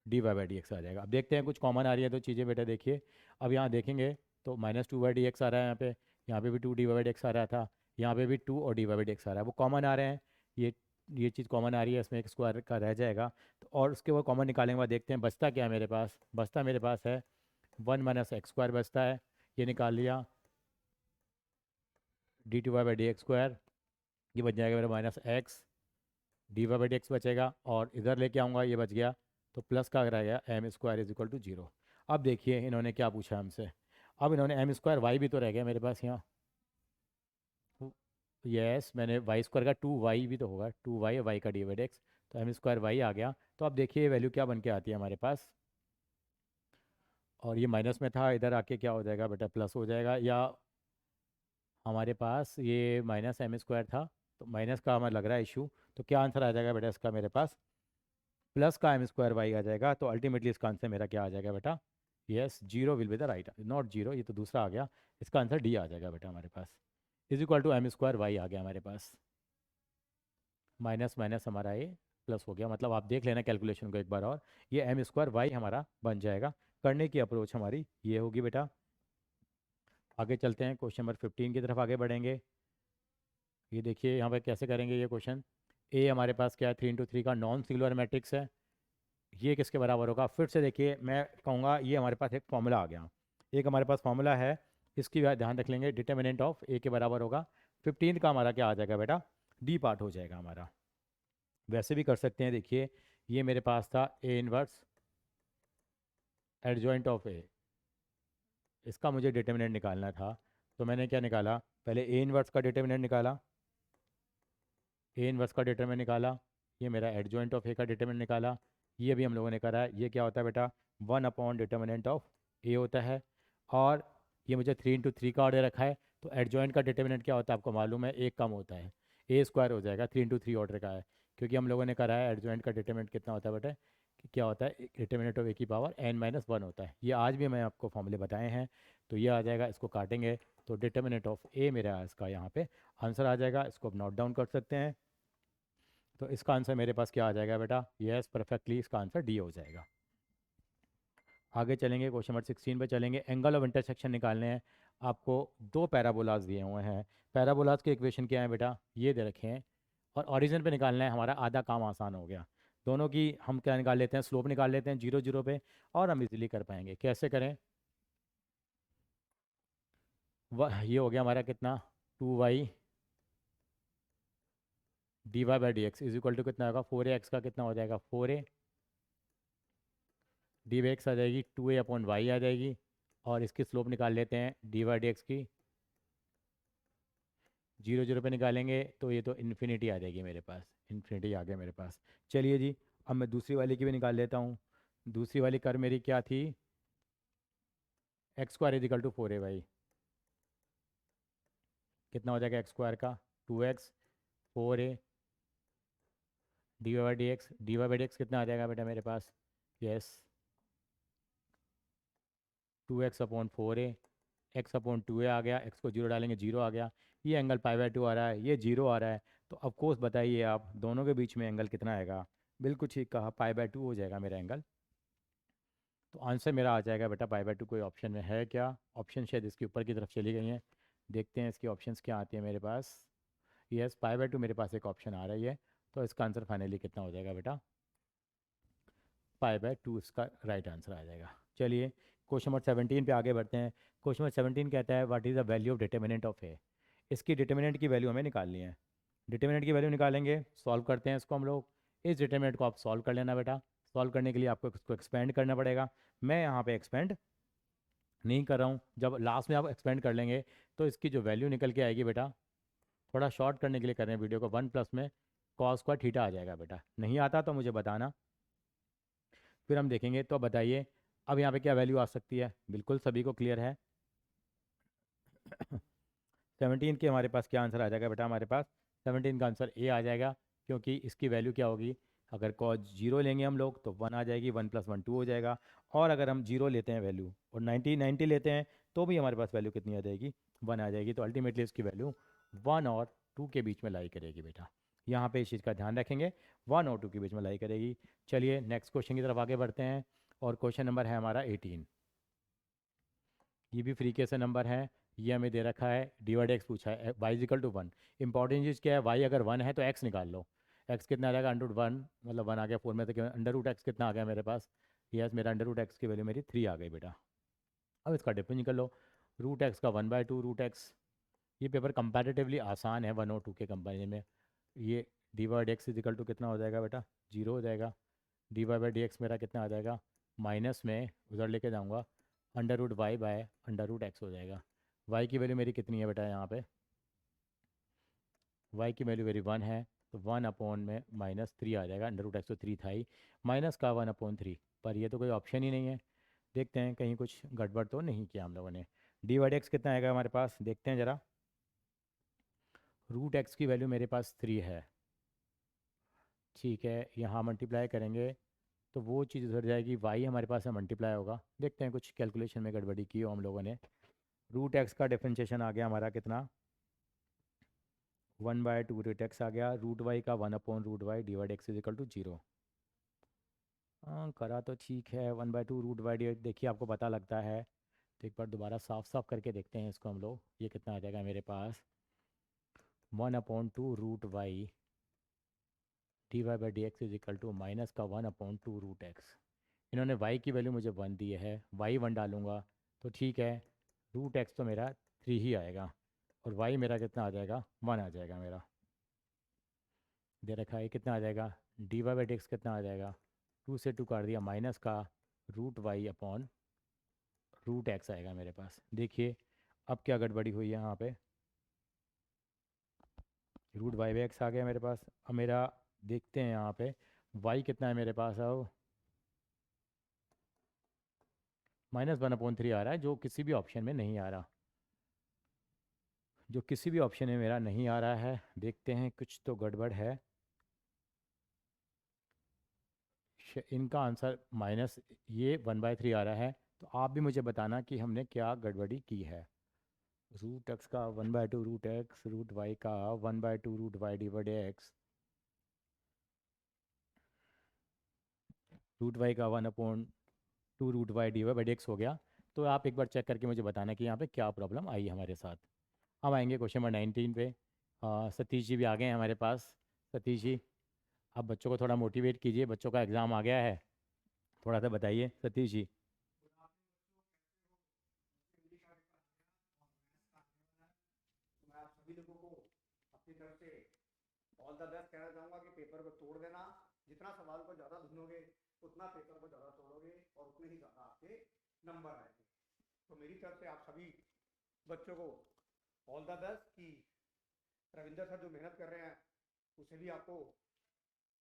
D Y by D X आ जाएगा। अब देखते हैं कुछ कॉमन आ रही है तो चीज़ें बेटा, देखिए अब यहाँ देखेंगे तो माइनस 2 बाई डी एक्स आ रहा है यहाँ पे भी 2 D Y by D X आ रहा था, यहाँ पे भी 2 और D Y by D X आ रहा है, वो कॉमन आ रहे हैं। ये चीज़ कॉमन आ रही है, इसमें एक स्क्वायर का रह जाएगा। तो और उसके वो कॉमन निकालने के बाद देखते हैं बचता क्या है मेरे पास। बचता मेरे पास है 1 माइनस एक्स स्क्वायर बचता है, ये निकाल लिया, d two y by D x square, ये बच जाएगा मेरा minus x, d Y by D x बचेगा, और इधर लेके आऊँगा, ये बच गया, तो प्लस का रह गया m square is equal to 0। अब देखिए इन्होंने क्या पूछा हमसे, अब इन्होंने एम स्क्वायर वाई भी तो रह गया मेरे पास यहाँ। यस, मैंने वाई स्क्वायर का 2y भी तो होगा, 2y और वाई का डी वाई डी एक्स, तो एम स्क्वायर वाई आ गया। तो अब देखिए वैल्यू क्या बन के आती है हमारे पास, और ये माइनस में था, इधर आके क्या हो जाएगा बेटा, प्लस हो जाएगा। या हमारे पास ये माइनस एम स्क्वायर था, तो माइनस का हमें लग रहा है इशू, तो क्या आंसर आ जाएगा बेटा इसका मेरे पास, प्लस का एम स्क्वायर वाई आ जाएगा। तो अल्टीमेटली इसका आंसर मेरा क्या आ जाएगा बेटा, yes 0 will be the right, not 0, ये तो दूसरा आ गया, इसका आंसर डी आ जाएगा बेटा हमारे पास, is equal to M square Y आ गया हमारे पास। माइनस माइनस हमारा ये प्लस हो गया, मतलब आप देख लेना कैलकुलेशन को एक बार, और ये एम स्क्वायर वाई हमारा बन जाएगा। करने की अप्रोच हमारी ये होगी बेटा। आगे चलते हैं, क्वेश्चन नंबर 15 की तरफ आगे बढ़ेंगे। ये देखिए यहाँ पे कैसे करेंगे ये क्वेश्चन। ए हमारे पास क्या है, 3 into 3 का नॉन सिंगुलर मैट्रिक्स है, ये किसके बराबर होगा। फिर से देखिए मैं कहूँगा, ये हमारे पास एक फॉर्मूला आ गया, एक हमारे पास फॉर्मूला है, इसकी भी ध्यान रख लेंगे। डिटर्मिनेंट ऑफ ए के बराबर होगा 15 का हमारा क्या आ जाएगा बेटा, डी पार्ट हो जाएगा हमारा। वैसे भी कर सकते हैं, देखिए ये मेरे पास था ए इनवर्स एडजॉइंट ऑफ ए, इसका मुझे डिटर्मिनेंट निकालना था, तो मैंने क्या निकाला, पहले ए इनवर्स का डिटर्मिनेंट निकाला, ए इनवर्स का डिटर्मिनेंट निकाला, ये मेरा एडजॉइंट ऑफ ए का डिटर्मिनेंट निकाला, ये भी हम लोगों ने करा है। ये क्या होता है बेटा, 1 अपॉन डिटर्मिनेंट ऑफ ए होता है। और ये मुझे 3 into 3 का ऑर्डर रखा है, तो एडजॉइंट का डिटर्मिनेंट क्या होता है आपको मालूम है, एक कम होता है, ए स्क्वायर हो जाएगा, 3 into 3 ऑर्डर का है, क्योंकि हम लोगों ने करा है एडजॉइंट का डिटर्मिनेंट कितना होता है बेटा, कि क्या होता है, डिटर्मिनेंट ऑफ ए की पावर n-1 होता है। ये आज भी मैं आपको फॉर्मूले बताए हैं। तो ये आ जाएगा, इसको काटेंगे तो डिटर्मिनेंट ऑफ ए मेरा इसका यहाँ पे आंसर आ जाएगा। इसको अब नोट डाउन कर सकते हैं। तो इसका आंसर मेरे पास क्या आ जाएगा बेटा, यस परफेक्टली इसका आंसर डी हो जाएगा। आगे चलेंगे, क्वेश्चन नंबर 16 पे चलेंगे। एंगल ऑफ इंटरसेक्शन निकालने हैं आपको। दो पैराबोलाज दिए हुए हैं। पैराबोलाज के इक्वेशन क्या है बेटा, ये दे रखे हैं, और ओरिजिन पे निकालना है, हमारा आधा काम आसान हो गया। दोनों की हम क्या निकाल लेते हैं, स्लोप निकाल लेते हैं 0 0 पे, और हम इजीली कर पाएंगे। कैसे करें, ये हो गया हमारा कितना, 2y dy by D x is equal to कितना होगा, 4a x का कितना हो जाएगा, 4a डी बाई एक्स आ जाएगी, 2a अपॉन वाई आ जाएगी, और इसकी स्लोप निकाल लेते हैं डी बाई डी एक्स की, 0 0 पे निकालेंगे तो ये तो इन्फिनिटी आ जाएगी मेरे पास, इन्फिनिटी आ गया मेरे पास। चलिए जी, अब मैं दूसरी वाली की भी निकाल लेता हूँ। दूसरी वाली कर मेरी क्या थी, x square is equal to 4a, कितना हो जाएगा एक्स स्क्वायर का, 2x 4a D Y by D x कितना आ जाएगा बेटा मेरे पास, yes 2x upon 4a, X upon 2a आ गया, एक्स को जीरो डालेंगे, जीरो आ गया। ये एंगल π/2 आ रहा है, ये जीरो आ रहा है, तो ऑफ कोर्स बताइए आप दोनों के बीच में एंगल कितना आएगा। बिल्कुल ठीक कहा, π/2 हो जाएगा मेरा एंगल। तो आंसर मेरा आ जाएगा बेटा π/2। कोई ऑप्शन में है क्या, ऑप्शन शायद इसके ऊपर की तरफ चली गई हैं, देखते हैं इसकी ऑप्शंस क्या आती है मेरे पास। यस π/2 मेरे पास एक ऑप्शन आ रही है, तो इसका आंसर फाइनली कितना हो जाएगा बेटा, π/2 इसका राइट आंसर आ जाएगा। चलिए क्वेश्चन नंबर 17 पे आगे बढ़ते हैं। क्वेश्चन नंबर 17 कहता है what is the value of determinant of A. इसकी डिटर्मिनेंट की वैल्यू हमें निकालनी है। डिटर्मिनेंट की वैल्यू निकालेंगे, सॉल्व करते हैं इसको हम लोग। इस डिटर्मिनेंट को आप सॉल्व कर लेना बेटा। सॉल्व करने के लिए आपको इसको एक्सपेंड करना पड़ेगा। मैं यहाँ पे एक्सपेंड नहीं कर रहा हूँ, जब लास्ट में आप एक्सपेंड कर लेंगे तो इसकी जो वैल्यू निकल के आएगी बेटा, थोड़ा शॉर्ट करने के लिए कर रहे हैं वीडियो को, 1 प्लस में कॉस स्क्वायर थीटा आ जाएगा बेटा। नहीं आता तो मुझे बताना, फिर हम देखेंगे। तो बताइए अब यहाँ पे क्या वैल्यू आ सकती है, बिल्कुल सभी को क्लियर है। 17 के हमारे पास क्या आंसर आ जाएगा बेटा, हमारे पास 17 का आंसर ए आ जाएगा, क्योंकि इसकी वैल्यू क्या होगी, अगर कॉस जीरो लेंगे हम लोग तो 1 आ जाएगी, 1 + 1 2 हो जाएगा। और अगर हम जीरो लेते हैं वैल्यू और 90 लेते हैं तो भी हमारे पास वैल्यू कितनी आ जाएगी, 1 आ जाएगी। तो अल्टीमेटली इसकी वैल्यू 1 और 2 के बीच में लाई करेगी बेटा। यहाँ पे इस चीज़ का ध्यान रखेंगे, 1 और 2 के बीच में लाई करेगी। चलिए नेक्स्ट क्वेश्चन की तरफ आगे बढ़ते हैं, और क्वेश्चन नंबर है हमारा 18। ये भी फ्री के से नंबर है। ये हमें दे रखा है dy/x पूछा है, y=1। इंपॉर्टेंट चीज़ क्या है, y अगर 1 है तो x निकाल लो। x कितना आ जाएगा, √1, मतलब 1 आ गया 4 में, तो √x कितना आ गया मेरे पास, यस मेरा √x की वैल्यू मेरी 3 आ गई बेटा। अब इसका डिफरेंस निकल लो, √x का 1/2 √x। ये पेपर कंपैरेटिवली आसान है 1 और 2 के कंपेरिजन में। ये dy/x इजिकल टू कितना हो जाएगा बेटा, 0 हो जाएगा। dy/dx मेरा कितना आ जाएगा, माइनस में उधर लेके जाऊँगा, √y/√x हो जाएगा। y की वैल्यू मेरी कितनी है बेटा, यहाँ पे y की वैल्यू मेरी 1 है, तो 1 में -3 आ जाएगा। √x तो 3 था ही, माइनस का 1/3, पर ये तो कोई ऑप्शन ही नहीं है। देखते हैं कहीं कुछ गड़बड़ तो नहीं किया हम लोगों ने। dy/dx कितना आएगा हमारे पास, देखते हैं ज़रा। √x की वैल्यू मेरे पास 3 है, ठीक है, यहाँ मल्टीप्लाई करेंगे तो वो चीज़ उधर जाएगी, y हमारे पास है मल्टीप्लाई होगा। देखते हैं कुछ कैलकुलेशन में गड़बड़ी की हो हम लोगों ने। √x का डिफरेंशिएशन आ गया हमारा कितना, 1/2 √x आ गया, √y का 1/√y dy/x इजिकल टू 0। हाँ करा तो ठीक है, 1/2 √y देखिए आपको पता लगता है। तो एक बार दोबारा साफ साफ करके देखते हैं इसको हम लोग। ये कितना आ जाएगा मेरे पास, 1/2 √y dy/dx is equal to minus का 1/2 √x। इन्होंने y की वैल्यू मुझे 1 दी है, y 1 डालूंगा तो ठीक है, √x तो मेरा 3 ही आएगा, और y मेरा कितना आ जाएगा, 1 आ जाएगा मेरा। दे रखा है कितना आ जाएगा, dy/dx कितना आ जाएगा, 2 से 2 काट दिया, माइनस का √y/√x आएगा मेरे पास। देखिए अब क्या गड़बड़ी हुई है यहाँ पे, √y/x आ गया मेरे पास। अब मेरा देखते हैं यहाँ पे y कितना है मेरे पास, अब -1/3 आ रहा है, जो किसी भी ऑप्शन में नहीं आ रहा, जो किसी भी ऑप्शन में मेरा नहीं आ रहा है। देखते हैं, कुछ तो गड़बड़ है। इनका आंसर माइनस ये 1/3 आ रहा है, तो आप भी मुझे बताना कि हमने क्या गड़बड़ी की है। रूट एक्स का 1/2 रूट एक्स, रूट वाई का 1/2 root y divide x, root y का 1/2 रूट वाई डिवाइड एक्स हो गया। तो आप एक बार चेक करके मुझे बताना कि यहाँ पे क्या प्रॉब्लम आई हमारे साथ। हम आएंगे क्वेश्चन नंबर 19 पे। सतीश जी भी आ गए हैं हमारे पास। सतीश जी, आप बच्चों को थोड़ा मोटिवेट कीजिए, बच्चों का एग्ज़ाम आ गया है, थोड़ा सा बताइए सतीश जी। मैं आप सभी लोगों को अपनी तरफ से ऑल द बेस्ट कहना चाहूँगा कि पेपर को तोड़ देना। जितना सवाल को ज़्यादा ढूंढोगे उतना पेपर को ज़्यादा तोड़ोगे और उतने ही ज़्यादा आपके नंबर आएंगे। तो मेरी तरफ से आप सभी बच्चों को ऑल द बेस्ट कि रविंदर सर जो मेहनत कर रहे हैं उसे भी आपको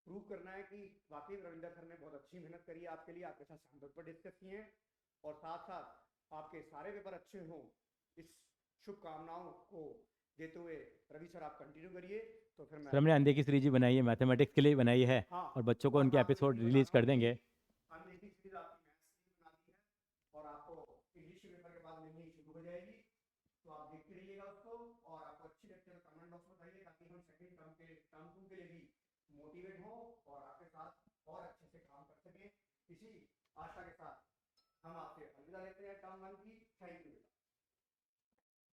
प्रूव करना है कि वाकई रविंदर सर ने बहुत अच्छी मेहनत करी है आपके लिए, आपके साथ सैम्पल पर डिस्कस किए हैं और साथ साथ आपके सारे पेपर अच्छे हों इस शुभकामनाओं को देते हुए रवि सर आप कंटिन्यू करिए। तो फिर मैं सर हमने अंधे की सीरीज ही बनाई है, मैथमेटिक्स के लिए बनाई है, हाँ और बच्चों को और उनके मैं आपको ये एपिसोड भी रिलीज़ बताता कर हूँ कि देंगे। अनदेखी सीरीज आपकी मैथ्स की बना दी है और आपको इंग्लिश के पेपर के बाद मिलनी शुरू हो जाएगी। तो आप देखते रहिएगा उसको और आपको अच्छी लगती है तो कमेंट बॉक्स में बताइए ताकि हम सेकंड टर्म टू के लिए भी मोटिवेट हों और आपके साथ और अच्छे से काम कर सकें। इसी आशा के साथ हम आपसे अलविदा लेते हैं टर्म वन की। Thank you.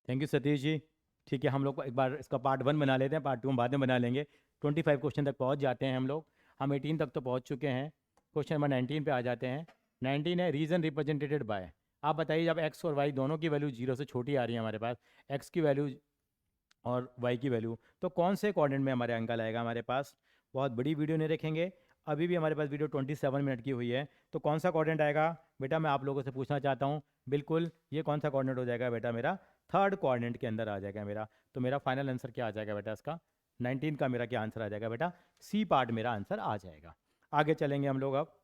Thank you Satish ji. ठीक है, हम लोग एक बार इसका पार्ट 1 बना लेते हैं, पार्ट 2 हम बाद में बना लेंगे। 25 क्वेश्चन तक पहुंच जाते हैं हम लोग, हम 18 तक तो पहुंच चुके हैं। क्वेश्चन नंबर 19 पे आ जाते हैं। 19 है रीजन रिप्रेजेंटेटेड बाय। आप बताइए, जब एक्स और वाई दोनों की वैल्यू 0 से छोटी आ रही है हमारे पास, एक्स की वैल्यू और वाई की वैल्यू, तो कौन से कोऑर्डिनेट में हमारे अंकल आएगा हमारे पास। बहुत बड़ी वीडियो नहीं रखेंगे, अभी भी हमारे पास वीडियो 27 मिनट की हुई है, तो कौन सा कोऑर्डिनेट आएगा बेटा, मैं आप लोगों से पूछना चाहता हूँ। बिल्कुल, ये कौन सा कोऑर्डिनेट हो जाएगा बेटा, मेरा थर्ड कोऑर्डिनेट के अंदर आ जाएगा मेरा। तो मेरा फाइनल आंसर क्या आ जाएगा बेटा इसका, 19 का मेरा क्या आंसर आ जाएगा बेटा, सी पार्ट मेरा आंसर आ जाएगा। आगे चलेंगे हम लोग, अब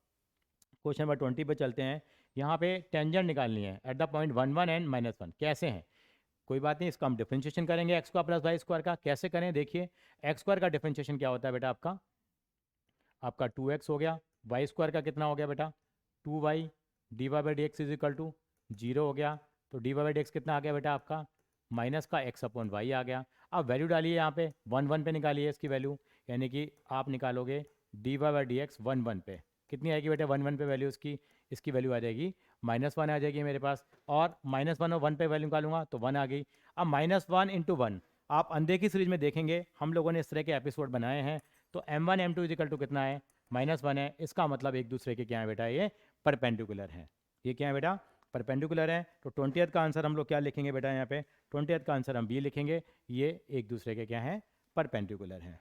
क्वेश्चन नंबर 20 पे चलते हैं। यहाँ पे टेंजेंट निकालनी है एट द पॉइंट 1 1 एंड -1, कैसे हैं। कोई बात नहीं, इसका हम डिफरेंशिएशन करेंगे x square plus y square का। कैसे करें, देखिए एक्स स्क्वायर का डिफरेंशिएशन क्या होता है बेटा, आपका 2x हो गया। वाई स्क्वायर का कितना हो गया बेटा, 2y। D Y by D x is equal to 0 हो गया। तो d Y by D x कितना आ गया बेटा आपका, माइनस का x अपॉन वाई आ गया। अब वैल्यू डालिए यहाँ पे 1 1 पे निकालिए इसकी वैल्यू, यानी कि आप निकालोगे d Y by D x 1 1 पे, कितनी आएगी बेटा 1 1 पे वैल्यू इसकी, इसकी वैल्यू आ जाएगी -1 आ जाएगी मेरे पास। और -1 और 1 पे वैल्यू निकालूंगा तो 1 आ गई। अब -1 इंटू 1, आप अंधे की सीरीज में देखेंगे हम लोगों ने इस तरह के एपिसोड बनाए हैं। तो m1 m2 इजिकल टू कितना है, -1 है। इसका मतलब एक दूसरे के क्या है बेटा, ये परपेंडिकुलर है। ये क्या है बेटा, परपेंडिकुलर है। तो 20th का आंसर हम लोग क्या लिखेंगे बेटा, यहाँ पे 20th का आंसर हम बी लिखेंगे। ये एक दूसरे के क्या है, परपेंडिकुलर हैं।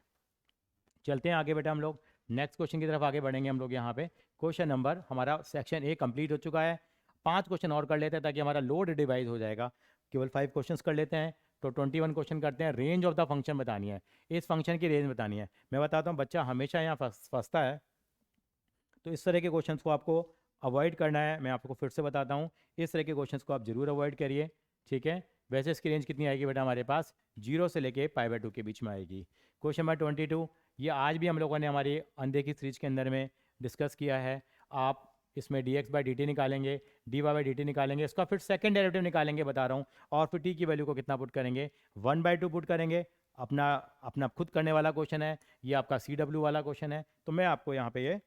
चलते हैं आगे बेटा, हम लोग नेक्स्ट क्वेश्चन की तरफ आगे बढ़ेंगे हम लोग। यहाँ पे क्वेश्चन नंबर हमारा सेक्शन ए कंप्लीट हो चुका है। 5 क्वेश्चन और कर लेते हैं ताकि हमारा लोड डिवाइड हो जाएगा। केवल 5 क्वेश्चन कर लेते हैं, तो 21 क्वेश्चन करते हैं। रेंज ऑफ द फंक्शन बतानी है, इस फंक्शन की रेंज बतानी है। मैं बताता हूँ, बच्चा हमेशा यहाँ फंसता है, तो इस तरह के क्वेश्चंस को आपको अवॉइड करना है। मैं आपको फिर से बताता हूँ, इस तरह के क्वेश्चंस को आप जरूर अवॉइड करिए, ठीक है। वैसे इसकी रेंज कितनी आएगी बेटा, हमारे पास 0 से लेके π/2 के बीच में आएगी। क्वेश्चन नंबर 22, ये आज भी हम लोगों ने हमारी अंधे की सीरीज के अंदर में डिस्कस किया है। आप इसमें dx/dt निकालेंगे, dy/dt निकालेंगे, इसका फिर सेकंड डेरिवेटिव निकालेंगे बता रहा हूँ, और फिर t की वैल्यू को कितना पुट करेंगे, 1/2 पुट करेंगे। अपना अपना खुद करने वाला क्वेश्चन है, ये आपका CW वाला क्वेश्चन है, तो मैं आपको यहाँ पे ये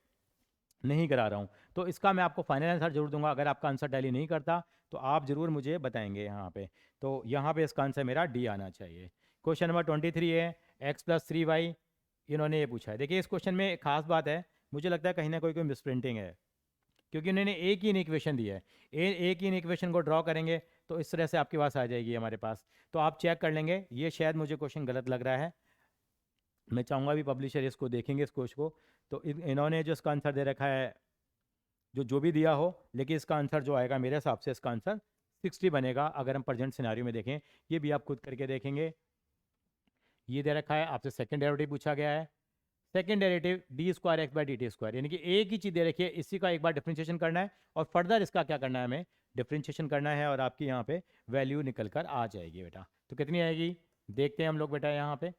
नहीं करा रहा हूँ। तो इसका मैं आपको फाइनल आंसर जरूर दूंगा, अगर आपका आंसर टैली नहीं करता तो आप ज़रूर मुझे बताएंगे यहाँ पे। तो यहाँ पे इसका आंसर मेरा डी आना चाहिए। क्वेश्चन नंबर 23 है x + 3y, इन्होंने ये पूछा है। देखिए इस क्वेश्चन में एक खास बात है, मुझे लगता है कहीं ना कोई मिसप्रिंटिंग है, क्योंकि उन्होंने एक ही इक्वेशन दी है। एक ही इक्वेशन को ड्रॉ करेंगे तो इस तरह से आपके पास आ जाएगी हमारे पास। तो आप चेक कर लेंगे, ये शायद मुझे क्वेश्चन गलत लग रहा है। मैं चाहूँगा भी पब्लिशर इसको देखेंगे इस क्वेश्चन को। तो इन्होंने जो इसका आंसर दे रखा है, जो भी दिया हो, लेकिन इसका आंसर जो आएगा मेरे हिसाब से इसका आंसर 60 बनेगा, अगर हम प्रेजेंट सिनारियो में देखें। ये भी आप खुद करके देखेंगे। ये दे रखा है, आपसे सेकंड डेरिवेटिव पूछा गया है। सेकंड डेरिवेटिव d² x/dt², यानी कि एक ही चीज़ दे रखी है, इसी का एक बार डिफरेंशिएशन करना है और फर्दर इसका क्या करना है, हमें डिफ्रेंशिएशन करना है और आपकी यहाँ पे वैल्यू निकल कर आ जाएगी बेटा। तो कितनी आएगी देखते हैं हम लोग बेटा। यहाँ पे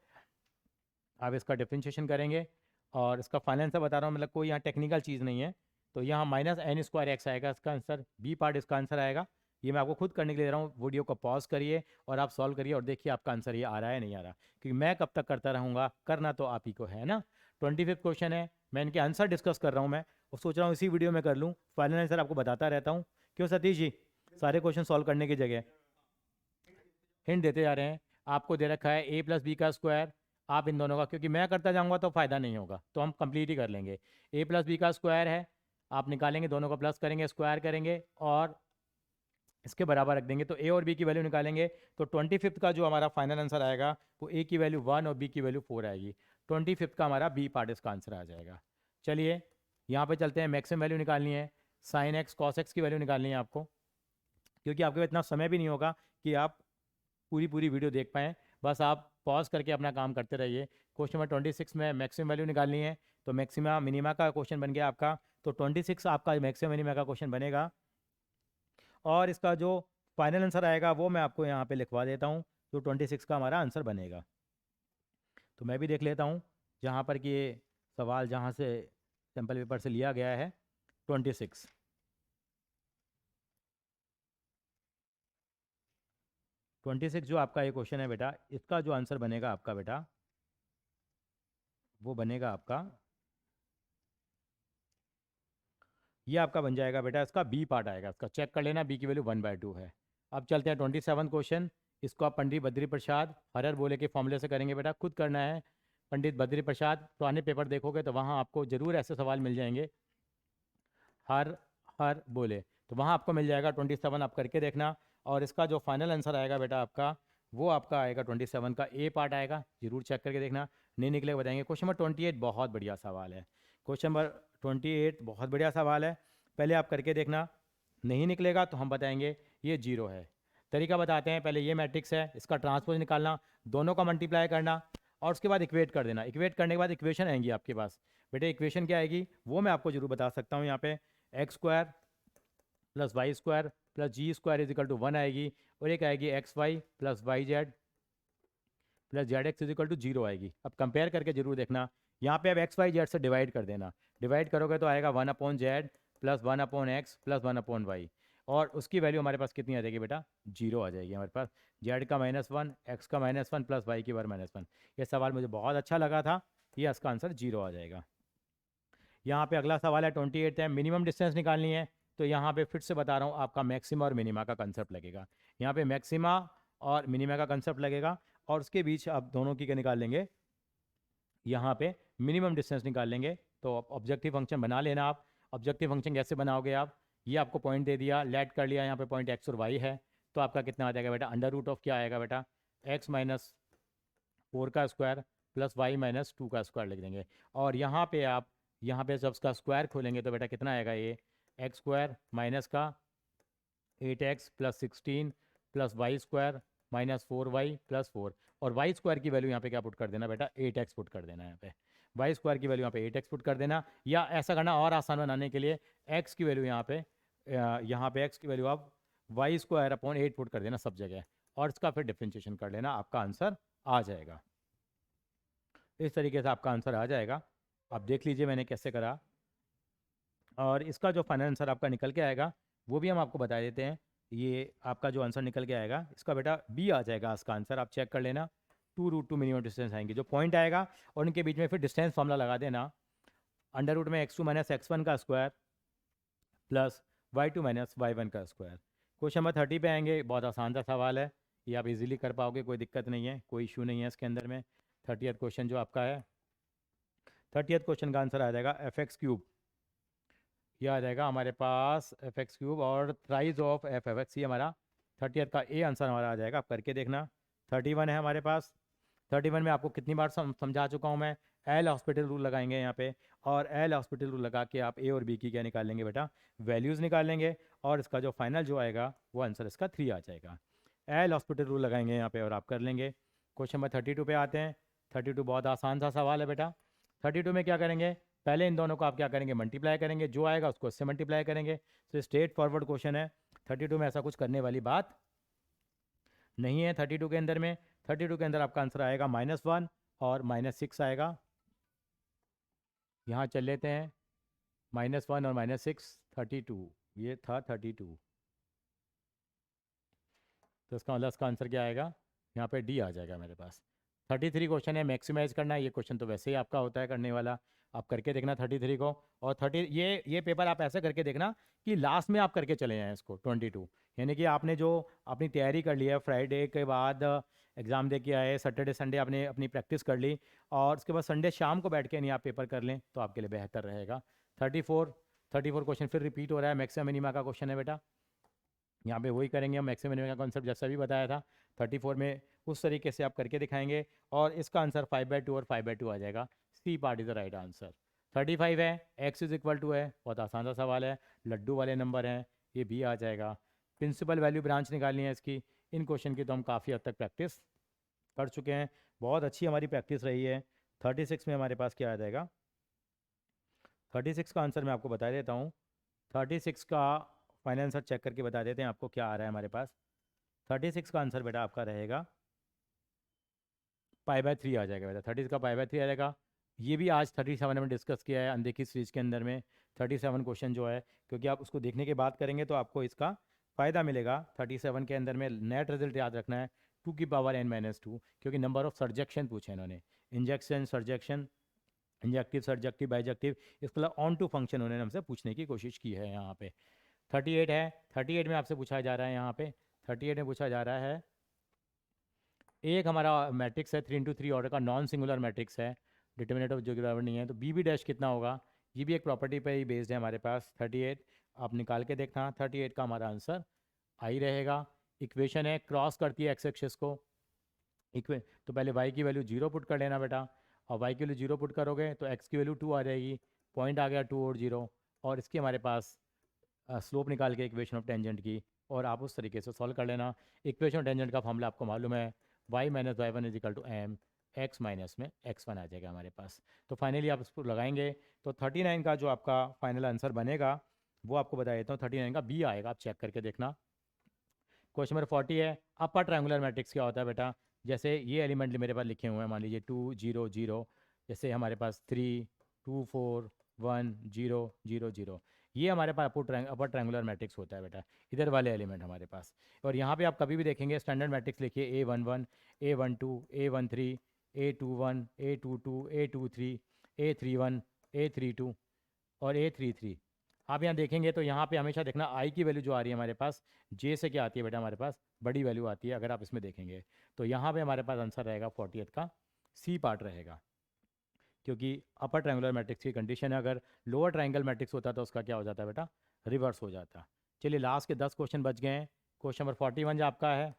आप इसका डिफ्रेंशिएशन करेंगे और इसका फाइनल आंसर बता रहा हूँ, मतलब कोई यहाँ टेक्निकल चीज़ नहीं है। तो यहाँ -n² आएगा इसका आंसर, बी पार्ट इसका आंसर आएगा। ये मैं आपको खुद करने के लिए दे रहा हूँ, वीडियो को पॉज करिए और आप सॉल्व करिए और देखिए आपका आंसर ये आ रहा है नहीं आ रहा, क्योंकि मैं कब तक करता रहूँगा, करना तो आप ही को है ना। 25th क्वेश्चन है, मैं इनके आंसर डिस्कस कर रहा हूँ मैं, और सोच रहा हूँ इसी वीडियो में कर लूँ, फाइनल आंसर आपको बताता रहता हूँ। क्यों सतीश जी, सारे क्वेश्चन सॉल्व करने की जगह हिंट देते जा रहे हैं। आपको दे रखा है a+b², आप इन दोनों का, क्योंकि मैं करता जाऊंगा तो फ़ायदा नहीं होगा, तो हम कंप्लीट ही कर लेंगे। a+b² है, आप निकालेंगे, दोनों को प्लस करेंगे, स्क्वायर करेंगे और इसके बराबर रख देंगे, तो a और b की वैल्यू निकालेंगे। तो 25th का जो हमारा फाइनल आंसर आएगा वो a की वैल्यू 1 और b की वैल्यू 4 आएगी। 25th का हमारा b पार्ट इसका आंसर आ जाएगा। चलिए यहाँ पे चलते हैं, मैक्सिमम वैल्यू निकालनी है, sin x cos x की वैल्यू निकालनी है आपको, क्योंकि आपके पास इतना समय भी नहीं होगा कि आप पूरी वीडियो देख पाएँ, बस आप पॉज करके अपना काम करते रहिए। क्वेश्चन नंबर 26 में मैक्सिमम वैल्यू निकालनी है, तो मैक्सिमा मिनिमा का क्वेश्चन बन गया आपका। तो 26 आपका मैक्सिमम मिनिमा का क्वेश्चन बनेगा, और इसका जो फाइनल आंसर आएगा वो मैं आपको यहाँ पे लिखवा देता हूँ, जो 26 का हमारा आंसर बनेगा। तो मैं भी देख लेता हूँ जहाँ पर कि ये सवाल जहाँ से सैम्पल पेपर से लिया गया है, 26 जो आपका ये क्वेश्चन है बेटा, इसका जो आंसर बनेगा आपका बेटा, वो बनेगा आपका, ये आपका बन जाएगा बेटा, इसका बी पार्ट आएगा, इसका चेक कर लेना, बी की वैल्यू 1/2 है। अब चलते हैं 27 क्वेश्चन, इसको आप पंडित बद्री प्रसाद हरर बोले के फॉर्मूले से करेंगे बेटा, खुद करना है। पंडित बद्री प्रसाद पुराने पेपर देखोगे तो वहाँ आपको ज़रूर ऐसे सवाल मिल जाएंगे, हर हर बोले, तो वहाँ आपको मिल जाएगा 27, आप करके देखना। और इसका जो फाइनल आंसर आएगा बेटा आपका, वो आपका आएगा 27 का ए पार्ट आएगा, जरूर चेक करके देखना, नहीं निकले बताएंगे। क्वेश्चन नंबर 28 बहुत बढ़िया सवाल है, क्वेश्चन नंबर 28 बहुत बढ़िया सवाल है, पहले आप करके देखना, नहीं निकलेगा तो हम बताएंगे ये 0 है। तरीका बताते हैं, पहले ये मैट्रिक्स है, इसका ट्रांसपोज निकालना, दोनों का मल्टीप्लाई करना और उसके बाद इक्वेट कर देना। इक्वेट करने के बाद इक्वेशन आएंगी आपके पास बेटे, इक्वेशन क्या आएगी वो मैं आपको जरूर बता सकता हूँ। यहाँ पे x² + y² + g² = 1 आएगी, और एक आएगी xy + yz + zx 0 आएगी। अब कंपेयर करके जरूर देखना, यहाँ पे अब एक्स वाई जेड से डिवाइड कर देना, डिवाइड करोगे तो आएगा 1/z + 1/x + 1/y, और उसकी वैल्यू हमारे पास कितनी आ जाएगी बेटा, 0 आ जाएगी हमारे पास। z का -1, x का -1 + y की पावर -1। ये सवाल मुझे बहुत अच्छा लगा था, ये इसका आंसर 0 आ जाएगा। यहाँ पे अगला सवाल है 28 है, मिनिमम डिस्टेंस निकालनी है। तो यहाँ पे फिर से बता रहा हूँ, आपका मैक्सिमा और मिनिमा का कंसेप्ट लगेगा। यहाँ पे मैक्सिमा और मिनिमा का कंसेप्ट लगेगा, और उसके बीच आप दोनों की क्या निकाल लेंगे, यहाँ पे मिनिमम डिस्टेंस निकाल लेंगे। तो ऑब्जेक्टिव फंक्शन बना लेना आप। ऑब्जेक्टिव फंक्शन कैसे बनाओगे आप, ये आपको पॉइंट दे दिया, लेट कर लिया, यहाँ पे पॉइंट x और y है, तो आपका कितना आ जाएगा बेटा, √ऑफ क्या आएगा बेटा, x - 4 का स्क्वायर + y - 2 का स्क्वायर लिख देंगे। और यहाँ पे आप, यहाँ पे जब उसका स्क्वायर खोलेंगे तो बेटा कितना आएगा, ये x² माइनस का 8x + 16 + y² - 4y + 4, और y² की वैल्यू यहाँ पे क्या पुट कर देना बेटा, 8x पुट कर देना। यहाँ पे y² की वैल्यू यहाँ पे 8x पुट कर देना, या ऐसा करना और आसान बनाने के लिए x की वैल्यू यहाँ पे x की वैल्यू आप y²/8 पुट कर देना सब जगह, और इसका फिर डिफ्रेंशिएशन कर लेना, आपका आंसर आ जाएगा। इस तरीके से आपका आंसर आ जाएगा। आप देख लीजिए मैंने कैसे करा, और इसका जो फाइनल आंसर आपका निकल के आएगा वो भी हम आपको बता देते हैं। ये आपका जो आंसर निकल के आएगा, इसका बेटा बी आ जाएगा इसका आंसर, आप चेक कर लेना। 2√2 मिनिमम डिस्टेंस आएंगे, जो पॉइंट आएगा और उनके बीच में फिर डिस्टेंस फॉर्मूला लगा देना, अंडर रूट में x2 - x1 का स्क्वायर प्लस y2 - y1 का स्क्वायर। क्वेश्चन नंबर 30 पे आएंगे, बहुत आसान सा सवाल है, ये आप इजीली कर पाओगे, कोई दिक्कत नहीं है, कोई इशू नहीं है इसके अंदर में। 30th क्वेश्चन जो आपका है, 30th क्वेश्चन का आंसर आ जाएगा f(x³), ये आ जाएगा हमारे पास f(x³) और प्राइज ऑफ f(x), ये हमारा 30th का ए आंसर हमारा आ जाएगा, आप करके देखना। 31 है हमारे पास, 31 में आपको कितनी बार समझा चुका हूँ मैं, एल हॉस्पिटल रूल लगाएंगे यहाँ पे, और एल हॉस्पिटल रूल लगा के आप ए और बी की क्या निकाल लेंगे बेटा, वैल्यूज़ निकाल लेंगे, और इसका जो फाइनल जो आएगा वो आंसर इसका 3 आ जाएगा। एल हॉस्पिटल रूल लगाएंगे यहाँ पे और आप कर लेंगे। क्वेश्चन नंबर 32 पे आते हैं। 32 बहुत आसान सा सवाल है बेटा। 32 में क्या करेंगे, पहले इन दोनों को आप क्या करेंगे, मल्टीप्लाई करेंगे, जो आएगा उसको इससे मल्टीप्लाई करेंगे। तो स्ट्रेट फॉरवर्ड क्वेश्चन है, 32 में ऐसा कुछ करने वाली बात नहीं है। 32 के अंदर में 32 के अंदर आपका आंसर आएगा -1 और -6 आएगा। यहाँ चल लेते हैं, -1 और -6 32, ये था 32। तो इसका मतलब इसका आंसर क्या आएगा, यहाँ पे डी आ जाएगा मेरे पास। 33 क्वेश्चन है, मैक्सिमाइज करना है। ये क्वेश्चन तो वैसे ही आपका होता है करने वाला, आप करके देखना 33 को। और 30 ये पेपर आप ऐसे करके देखना कि लास्ट में आप करके चले जाएँ इसको 22, यानी कि आपने जो अपनी तैयारी कर ली है, फ्राइडे के बाद एग्ज़ाम दे के आए, सैटरडे संडे आपने अपनी प्रैक्टिस कर ली, और उसके बाद संडे शाम को बैठ के नहीं आप पेपर कर लें तो आपके लिए बेहतर रहेगा। 34 क्वेश्चन फिर रिपीट हो रहा है, मैक्सिमम मिनिमा का क्वेश्चन है बेटा। यहाँ पे वही करेंगे हम, मैक्सिमम मिनिमम का कॉन्सेप्ट जैसा भी बताया था 34 में, उस तरीके से आप करके दिखाएंगे। और इसका आंसर 5/2 और 5/2 आ जाएगा। C part is the right answer. 35 है, x इज इक्वल टू है, बहुत आसान सा सवाल है, लड्डू वाले नंबर हैं, ये भी आ जाएगा। प्रिंसिपल वैल्यू ब्रांच निकालनी है इसकी। इन क्वेश्चन की तो हम काफ़ी हद तक प्रैक्टिस कर चुके हैं, बहुत अच्छी हमारी प्रैक्टिस रही है। 36 में हमारे पास क्या आ जाएगा, 36 का आंसर मैं आपको बता देता हूँ। 36 का फाइनल आंसर चेक करके बता देते हैं आपको क्या आ रहा है हमारे पास। 36 का आंसर बेटा आपका रहेगा π/3 आ जाएगा बेटा। 30 का π/3 आ जाएगा। ये भी आज 37 में डिस्कस किया है अनदेखी सीरीज के अंदर में। 37 क्वेश्चन जो है, क्योंकि आप उसको देखने के बाद करेंगे तो आपको इसका फ़ायदा मिलेगा। 37 के अंदर में नेट रिजल्ट याद रखना है 2 की पावर n-2, क्योंकि नंबर ऑफ सर्जेक्शन पूछे इन्होंने, इंजेक्शन, सर्जेक्शन, इंजेक्टिव, सर्जेक्टिव, बाइजेक्टिव, इसके अलावा ऑन टू फंक्शन उन्होंने हमसे पूछने की कोशिश की है यहाँ पे। 38 है, 38 में आपसे पूछा जा रहा है यहाँ पे, 38 में पूछा जा रहा है, एक हमारा मैट्रिक्स है 3x3 ऑर्डर का, नॉन सिंगुलर मैट्रिक्स है, डिटर्मिनेंट ऑफ जियोग्राफर नहीं है, तो बी डैश कितना होगा, ये भी एक प्रॉपर्टी पे ही बेस्ड है हमारे पास। 38 आप निकाल के देखना, 38 का हमारा आंसर आई रहेगा। इक्वेशन है, क्रॉस करती है एक्स एक्सिस को, तो पहले y की वैल्यू 0 पुट कर लेना बेटा, और y की वैल्यू 0 पुट करोगे तो x की वैल्यू 2 आ जाएगी, पॉइंट आ गया 2 और 0, और इसकी हमारे पास स्लोप निकाल के इक्वेशन ऑफ टेंजेंट की, और आप उस तरीके से सॉल्व कर लेना। इक्वेशन ऑफ टेंजेंट का फॉर्मूला आपको मालूम है, y - y1 is equal to m, x minus में x1 आ जाएगा हमारे पास। तो फाइनली आप इसको लगाएंगे तो 39 का जो आपका फाइनल आंसर बनेगा वो आपको बता देता हूँ, 39 का बी आएगा, आप चेक करके देखना। क्वेश्चन नंबर 40 है, अपर ट्रायंगुलर मैट्रिक्स क्या होता है बेटा। जैसे ये एलिमेंट मेरे पास लिखे हुए हैं, मान लीजिए 2 0 0, जैसे हमारे पास 3 2 4 1 0 0 0, ये हमारे पास अपर ट्रायंगुलर मैट्रिक्स होता है बेटा, इधर वाले एलिमेंट हमारे पास। और यहाँ पे आप कभी भी देखेंगे स्टैंडर्ड मैट्रिक्स लिखिए A11 A12 A13 A21 A22 A23 A31 A32 और A33। आप यहाँ देखेंगे तो यहाँ पे हमेशा देखना आई की वैल्यू जो आ रही है हमारे पास, जे से क्या आती है बेटा हमारे पास, बड़ी वैल्यू आती है। अगर आप इसमें देखेंगे तो यहाँ पे हमारे पास आंसर रहेगा 40th का सी पार्ट रहेगा, क्योंकि अपर ट्रायंगुलर मैट्रिक्स की कंडीशन है। अगर लोअर ट्रायंगल मैट्रिक्स होता तो उसका क्या हो जाता है बेटा, रिवर्स हो जाता। चलिए लास्ट के 10 क्वेश्चन बच गए हैं। क्वेश्चन नंबर 41 जो आपका है,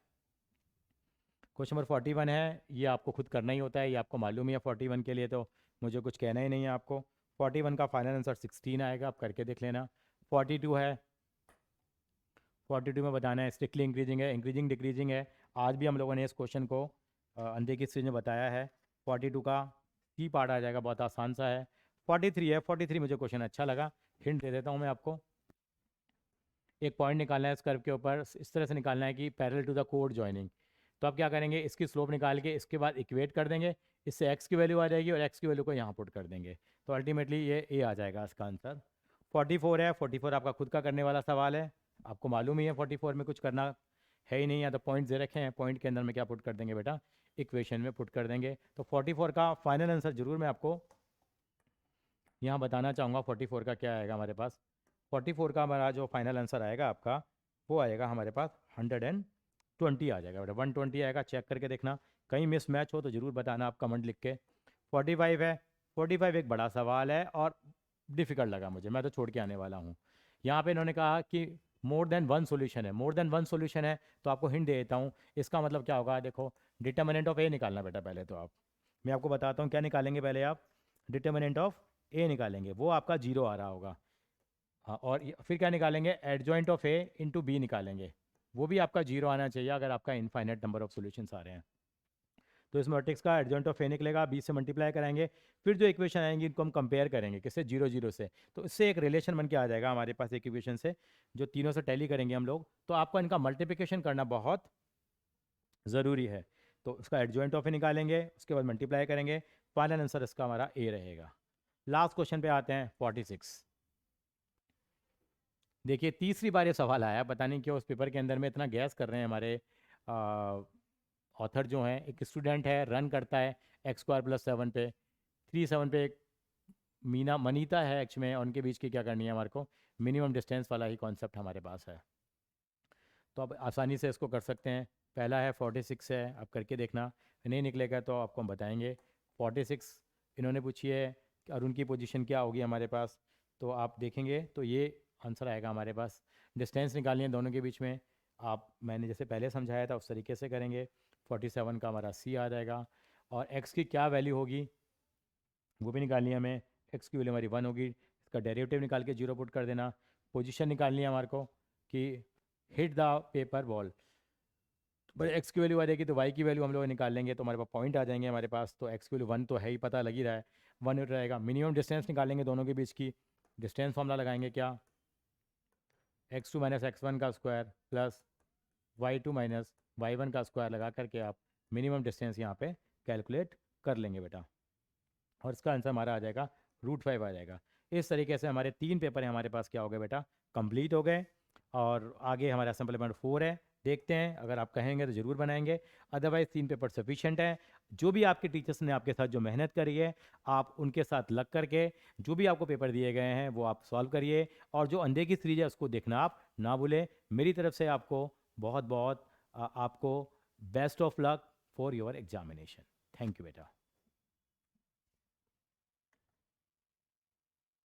क्वेश्चन नंबर 41 है, ये आपको खुद करना ही होता है, ये आपको मालूम ही है। 41 के लिए तो मुझे कुछ कहना ही नहीं है आपको। 41 का फाइनल आंसर 16 आएगा, आप करके देख लेना। 42 है, 42 में बताना है स्ट्रिक्टली इंक्रीजिंग है, इंक्रीजिंग डिक्रीजिंग है। आज भी हम लोगों ने इस क्वेश्चन को अनदेखी सीरीज में बताया है। 42 का सी पार्ट आ जाएगा, बहुत आसान सा है। 43 है, 43 मुझे क्वेश्चन अच्छा लगा, हिंट दे देता हूँ मैं आपको। एक पॉइंट निकालना है इस कर्व के ऊपर, इस तरह से निकालना है कि पैरेलल टू द कोड जॉइनिंग। तो आप क्या करेंगे, इसकी स्लोप निकाल के इसके बाद इक्वेट कर देंगे, इससे एक्स की वैल्यू आ जाएगी और एक्स की वैल्यू को यहाँ पुट कर देंगे, तो अल्टीमेटली ये ए आ जाएगा इसका आंसर। 44 है, 44 आपका खुद का करने वाला सवाल है, आपको मालूम ही है 44 में कुछ करना है ही नहीं, या तो पॉइंट दे रखे हैं, पॉइंट के अंदर में क्या पुट कर देंगे बेटा, इक्वेशन में पुट कर देंगे। तो 44 का फाइनल आंसर जरूर मैं आपको यहाँ बताना चाहूँगा। 44 का क्या आएगा हमारे पास, 44 का हमारा जो फाइनल आंसर आएगा आपका, वो आएगा हमारे पास 120 आ जाएगा बेटा, 120 आएगा। चेक करके देखना, कहीं मिस मैच हो तो ज़रूर बताना आप कमेंट लिख के। 45 है, 45 एक बड़ा सवाल है और डिफ़िकल्ट लगा मुझे, मैं तो छोड़ के आने वाला हूँ। यहाँ पे इन्होंने कहा कि मोर देन वन सोल्यूशन है, मोर देन वन सोल्यूशन है, तो आपको हिंट दे देता हूँ, इसका मतलब क्या होगा। देखो डिटर्मिनेंट ऑफ ए निकालना बेटा पहले, तो आप, मैं आपको बताता हूँ क्या निकालेंगे पहले आप, डिटर्मिनेंट ऑफ ए निकालेंगे, वो आपका 0 आ रहा होगा। हाँ, और फिर क्या निकालेंगे, adjoint of A into B निकालेंगे, वो भी आपका 0 आना चाहिए अगर आपका इनफाइनाइट नंबर ऑफ सॉल्यूशंस आ रहे हैं। तो इस मैट्रिक्स का एडजॉइंट ऑफ ए निकलेगा, 20 से मल्टीप्लाई कराएंगे, फिर जो इक्वेशन आएंगी इनको हम कंपेयर करेंगे किससे, 0 0 से, तो इससे एक रिलेशन बन के आ जाएगा हमारे पास एक इक्वेशन से, जो तीनों से टैली करेंगे हम लोग। तो आपको इनका मल्टीप्लिकेशन करना बहुत ज़रूरी है। तो इसका एडजॉइंट ऑफ ए निकालेंगे, उसके बाद मल्टीप्लाई करेंगे, फाइनल आंसर इसका हमारा ए रहेगा। लास्ट क्वेश्चन पे आते हैं 46। देखिए तीसरी बार ये सवाल आया, पता नहीं क्यों उस पेपर के अंदर में इतना गैस कर रहे हैं हमारे ऑथर जो हैं। एक स्टूडेंट है, रन करता है x² + 7 पे, 3 7 पे एक मनीता है एक्च में, और उनके बीच की क्या करनी है हमारे को, मिनिमम डिस्टेंस वाला ही कॉन्सेप्ट हमारे पास है। तो आप आसानी से इसको कर सकते हैं। पहला है 46 है, आप करके देखना, नहीं निकलेगा तो आपको हम बताएंगे। 46 इन्होंने पूछी है और उनकी पोजीशन क्या होगी हमारे पास, तो आप देखेंगे तो ये आंसर आएगा हमारे पास। डिस्टेंस निकालनी है दोनों के बीच में, आप मैंने जैसे पहले समझाया था उस तरीके से करेंगे। 47 का हमारा सी आ जाएगा, और x की क्या वैल्यू होगी वो भी निकालनी है हमें। x की वैल्यू हमारी 1 होगी, इसका डेरिवेटिव निकाल के 0 पुट कर देना। पोजीशन निकालनी है हमारे को कि हिट द पेपर बॉल, भाई x की वैल्यू आ जाएगी तो y की वैल्यू हम लोग निकाल लेंगे, तो हमारे पास पॉइंट आ जाएंगे हमारे पास। तो x की वैल्यू 1 तो है ही, पता लग ही रहा है, 1 रहेगा। मिनिमम डिस्टेंस निकालेंगे दोनों के बीच की, डिस्टेंस फॉर्मूला लगाएंगे क्या, x2 - x1 का स्क्वायर प्लस y2 - y1 का स्क्वायर लगा करके आप मिनिमम डिस्टेंस यहाँ पे कैलकुलेट कर लेंगे बेटा, और इसका आंसर हमारा आ जाएगा √5 आ जाएगा। इस तरीके से हमारे 3 पेपर हैं हमारे पास क्या हो गए बेटा, कंप्लीट हो गए। और आगे हमारा असेंबली नंबर 4 है, देखते हैं, अगर आप कहेंगे तो ज़रूर बनाएंगे, अदरवाइज़ 3 पेपर सफिशिएंट है। जो भी आपके टीचर्स ने आपके साथ जो मेहनत करी है, आप उनके साथ लग करके जो भी आपको पेपर दिए गए हैं वो आप सॉल्व करिए, और जो अंधे की सीरीज है उसको देखना आप ना भूलें। मेरी तरफ से आपको बहुत बहुत आपको best of luck for your examination. Thank you बेटा।